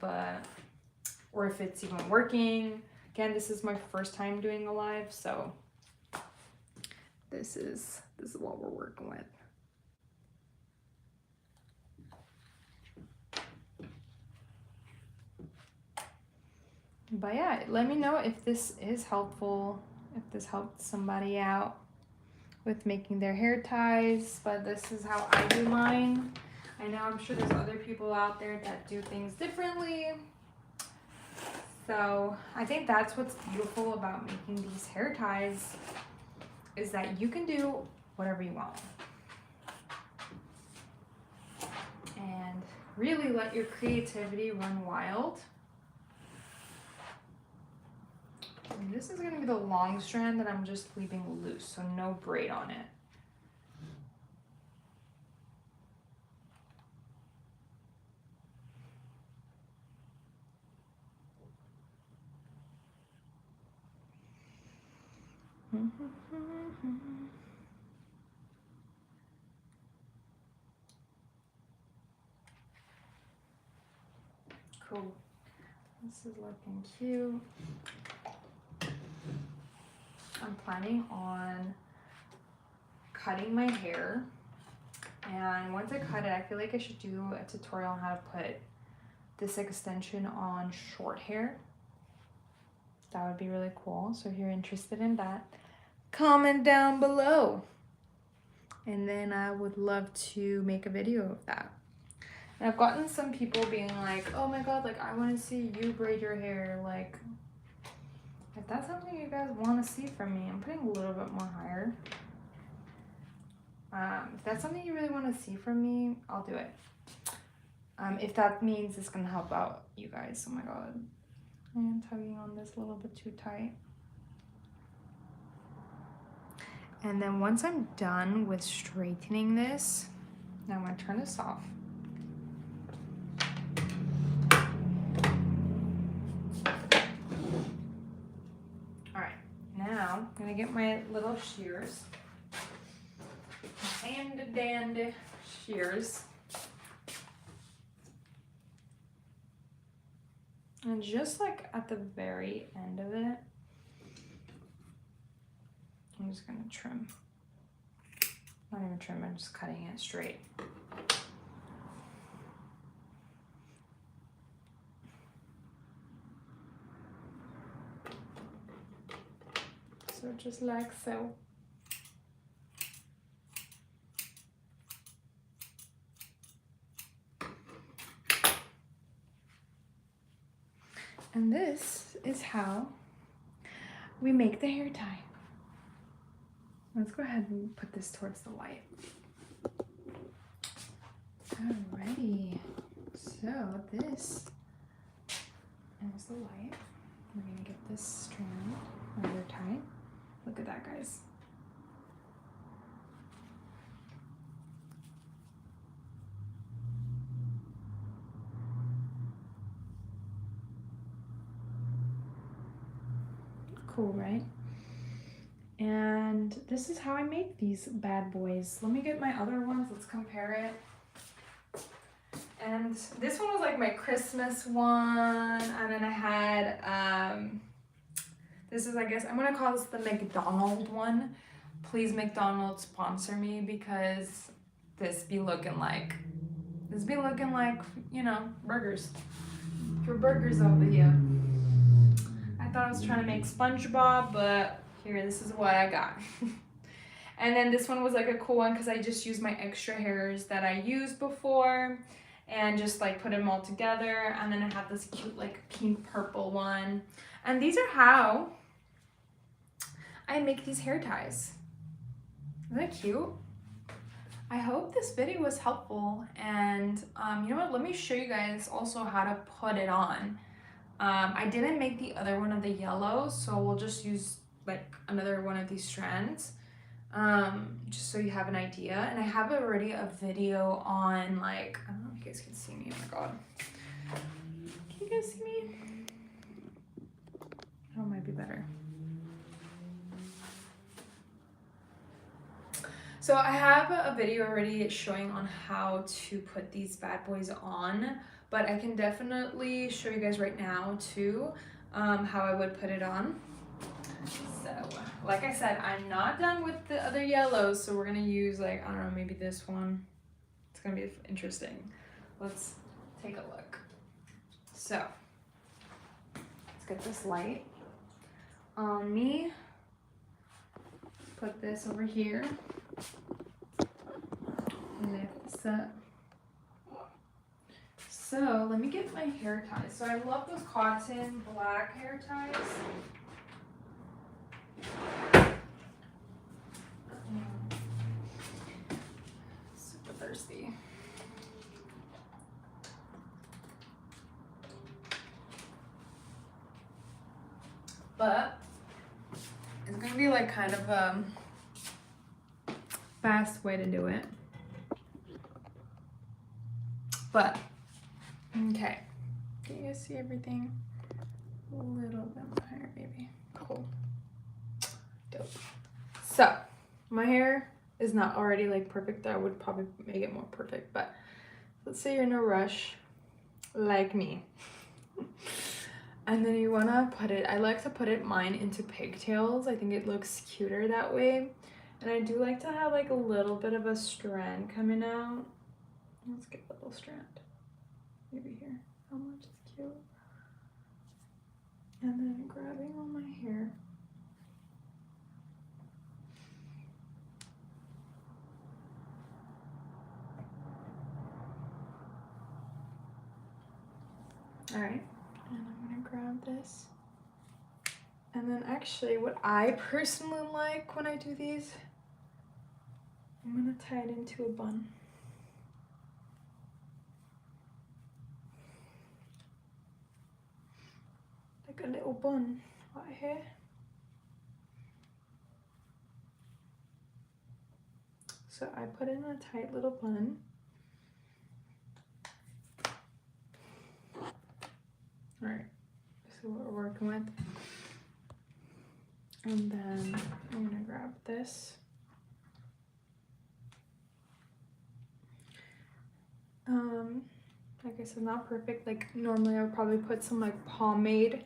or if it's even working. Again, this is my first time doing a live, so this is what we're working with. But yeah, let me know if this is helpful, if this helped somebody out with making their hair ties. But this is how I do mine. I know I'm sure there's other people out there that do things differently. So I think that's what's beautiful about making these hair ties, is that you can do whatever you want. And really let your creativity run wild. And this is gonna be the long strand that I'm just leaving loose, so no braid on it. Cool. This is looking cute. I'm planning on cutting my hair, and once I cut it, I feel like I should do a tutorial on how to put this extension on short hair. That would be really cool. So if you're interested in that, comment down below, and then I would love to make a video of that. And I've gotten some people being like, oh my god, like I want to see you braid your hair. Like, if that's something you guys want to see from me, I'm putting a little bit more higher. If that's something you really want to see from me, I'll do it. If that means it's gonna help out you guys. Oh my god, I am tugging on this a little bit too tight. And then once I'm done with straightening this, now I'm gonna turn this off. Now, I'm gonna get my little shears, handy dandy shears, and just like at the very end of it, I'm just gonna trim. Not even trim, I'm just cutting it straight. So just like so. And this is how we make the hair tie. Let's go ahead and put this towards the light. Alrighty, so this is the light. We're gonna get this strand or hair tie. Look at that, guys. Cool, right? And this is how I make these bad boys. Let me get my other ones. Let's compare it. And this one was like my Christmas one. And then I had, this is, I guess, I'm gonna call this the McDonald's one. Please, McDonald's, sponsor me, because this be looking like, you know, burgers. For burgers over here. I thought I was trying to make SpongeBob, but here, this is what I got. And then this one was like a cool one because I just used my extra hairs that I used before and just like put them all together. And then I have this cute like pink purple one. And these are how I make these hair ties. Isn't that cute? I hope this video was helpful. And you know what? Let me show you guys also how to put it on. I didn't make the other one of the yellow, so we'll just use like another one of these strands, just so you have an idea. And I have already a video on, like, I don't know if you guys can see me. Oh my god, can you guys see me? Oh, it might be better. So I have a video already showing on how to put these bad boys on, but I can definitely show you guys right now too, how I would put it on. So, like I said, I'm not done with the other yellows, so we're gonna use like, I don't know, maybe this one. It's gonna be interesting. Let's take a look. So, let's get this light on me. Put this over here. Lift this up. So let me get my hair ties. So I love those cotton black hair ties. Super thirsty. But it's gonna be like kind of a fast way to do it. But okay, can you guys see everything? A little bit higher, maybe. Cool. Dope. So my hair is not already like perfect. I would probably make it more perfect, but let's say you're in a rush like me. And then you wanna put it, I like to put it mine into pigtails. I think it looks cuter that way. And I do like to have like a little bit of a strand coming out. Let's get a little strand. Maybe here. How much is cute? And then grabbing all my hair. All right, and I'm gonna grab this. And then actually what I personally like when I do these, I'm gonna tie it into a bun. Like a little bun right here. So I put it in a tight little bun. All right, this is what we're working with. And then I'm gonna grab this. Like I said, not perfect. Like normally I would probably put some like pomade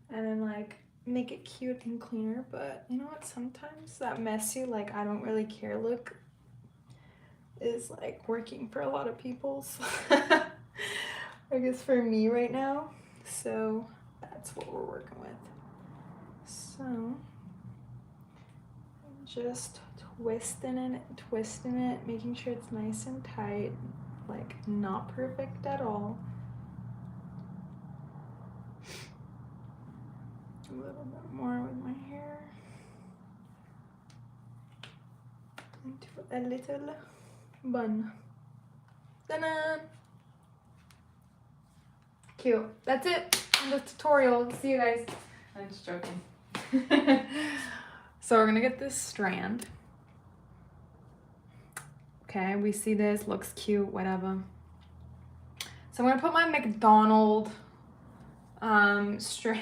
and then like make it cute and cleaner, but you know what, sometimes that messy, like I don't really care look is like working for a lot of people. So I guess for me right now, so that's what we're working with. So just twisting it, making sure it's nice and tight, like not perfect at all. A little bit more with my hair. Into a little bun. Ta-da! Cute. That's it on the tutorial. See you guys. I'm just joking. So we're gonna get this strand. Okay, we see this, looks cute, whatever. So I'm gonna put my McDonald strand,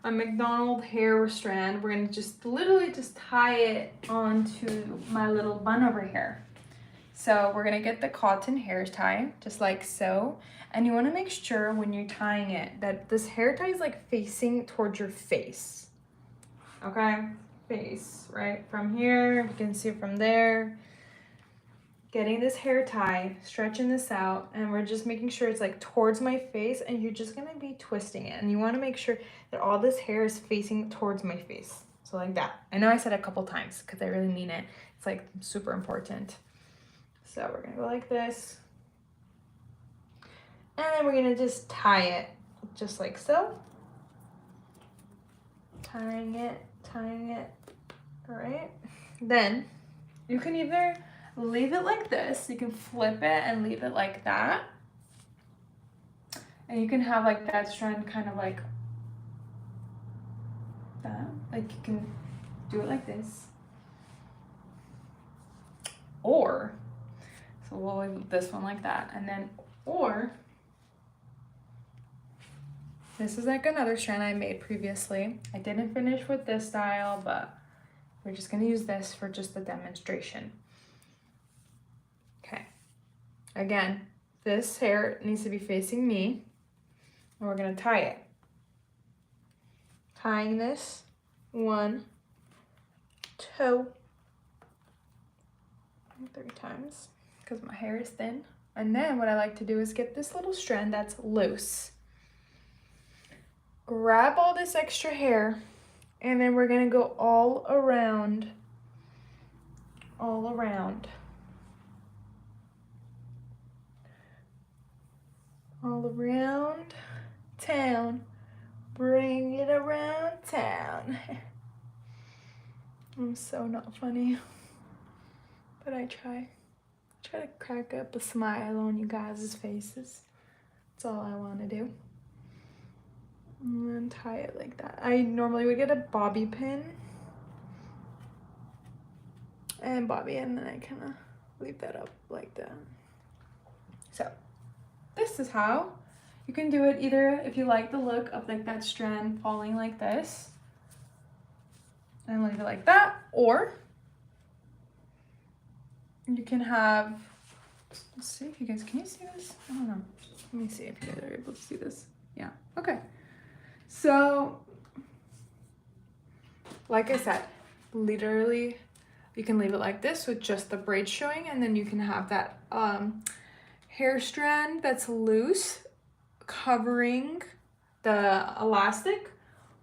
my McDonald hair strand. We're gonna just literally just tie it onto my little bun over here. So we're gonna get the cotton hair tie, just like so. And you wanna make sure when you're tying it that this hair tie is like facing towards your face. Okay, face, right? From here, you can see from there. Getting this hair tie, stretching this out, and we're just making sure it's like towards my face, and you're just gonna be twisting it. And you wanna make sure that all this hair is facing towards my face. So like that. I know I said it a couple times because I really mean it. It's like super important. So we're gonna go like this. And then we're gonna just tie it just like so. Tying it, all right? Then you can either leave it like this, you can flip it and leave it like that. And you can have like that strand kind of like that. Like you can do it like this. Or, so we'll leave this one like that. And then, or, this is like another strand I made previously. I didn't finish with this style, but we're just gonna use this for just the demonstration. Okay, again, this hair needs to be facing me, and we're gonna tie it. Tying this, 1, 2, 3 times, because my hair is thin. And then what I like to do is get this little strand that's loose. Grab all this extra hair, and then we're gonna go all around town. Bring it around town. I'm so not funny, but I try to crack up a smile on you guys' faces. That's all I want to do. And then tie it like that. I normally would get a bobby pin and bobby, and then I kind of leave that up like that. So this is how you can do it, either if you like the look of like that strand falling like this and leave it like that, or you can have, let's see if you guys, can you see this? I don't know. Let me see if you guys are able to see this. Yeah, okay. So, like I said, literally, you can leave it like this with just the braid showing, and then you can have that hair strand that's loose covering the elastic,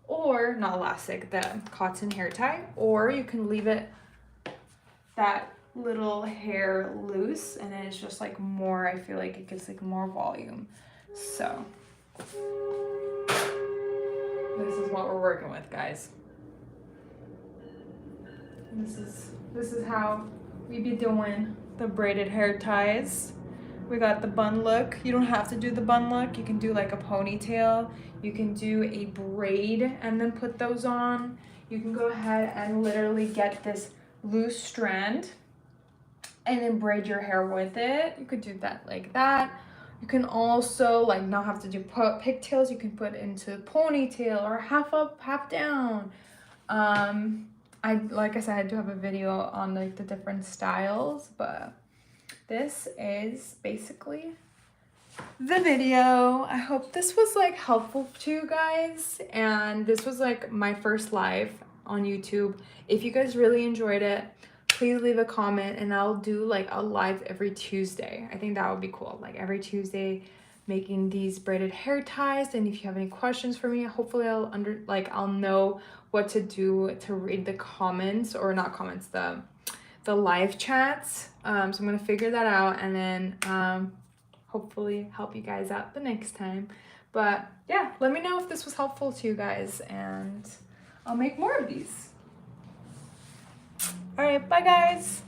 or not elastic, the cotton hair tie, or you can leave it that little hair loose, and then it's just like more, I feel like it gives like more volume. So this is what we're working with, guys. This is how we be doing the braided hair ties. We got the bun look. You don't have to do the bun look. You can do like a ponytail. You can do a braid and then put those on. You can go ahead and literally get this loose strand and then braid your hair with it. You could do that like that. You can also like not have to do pigtails. You can put into ponytail or half up, half down. Like I said, I do have a video on like the different styles, but this is basically the video. I hope this was like helpful to you guys, and this was like my first live on YouTube. If you guys really enjoyed it, please leave a comment, and I'll do like a live every Tuesday. I think that would be cool. Like every Tuesday, making these braided hair ties. And if you have any questions for me, hopefully I'll know what to do to read the comments, or not comments, the live chats. So I'm gonna figure that out, and then hopefully help you guys out the next time. But yeah, let me know if this was helpful to you guys, and I'll make more of these. All right, bye guys.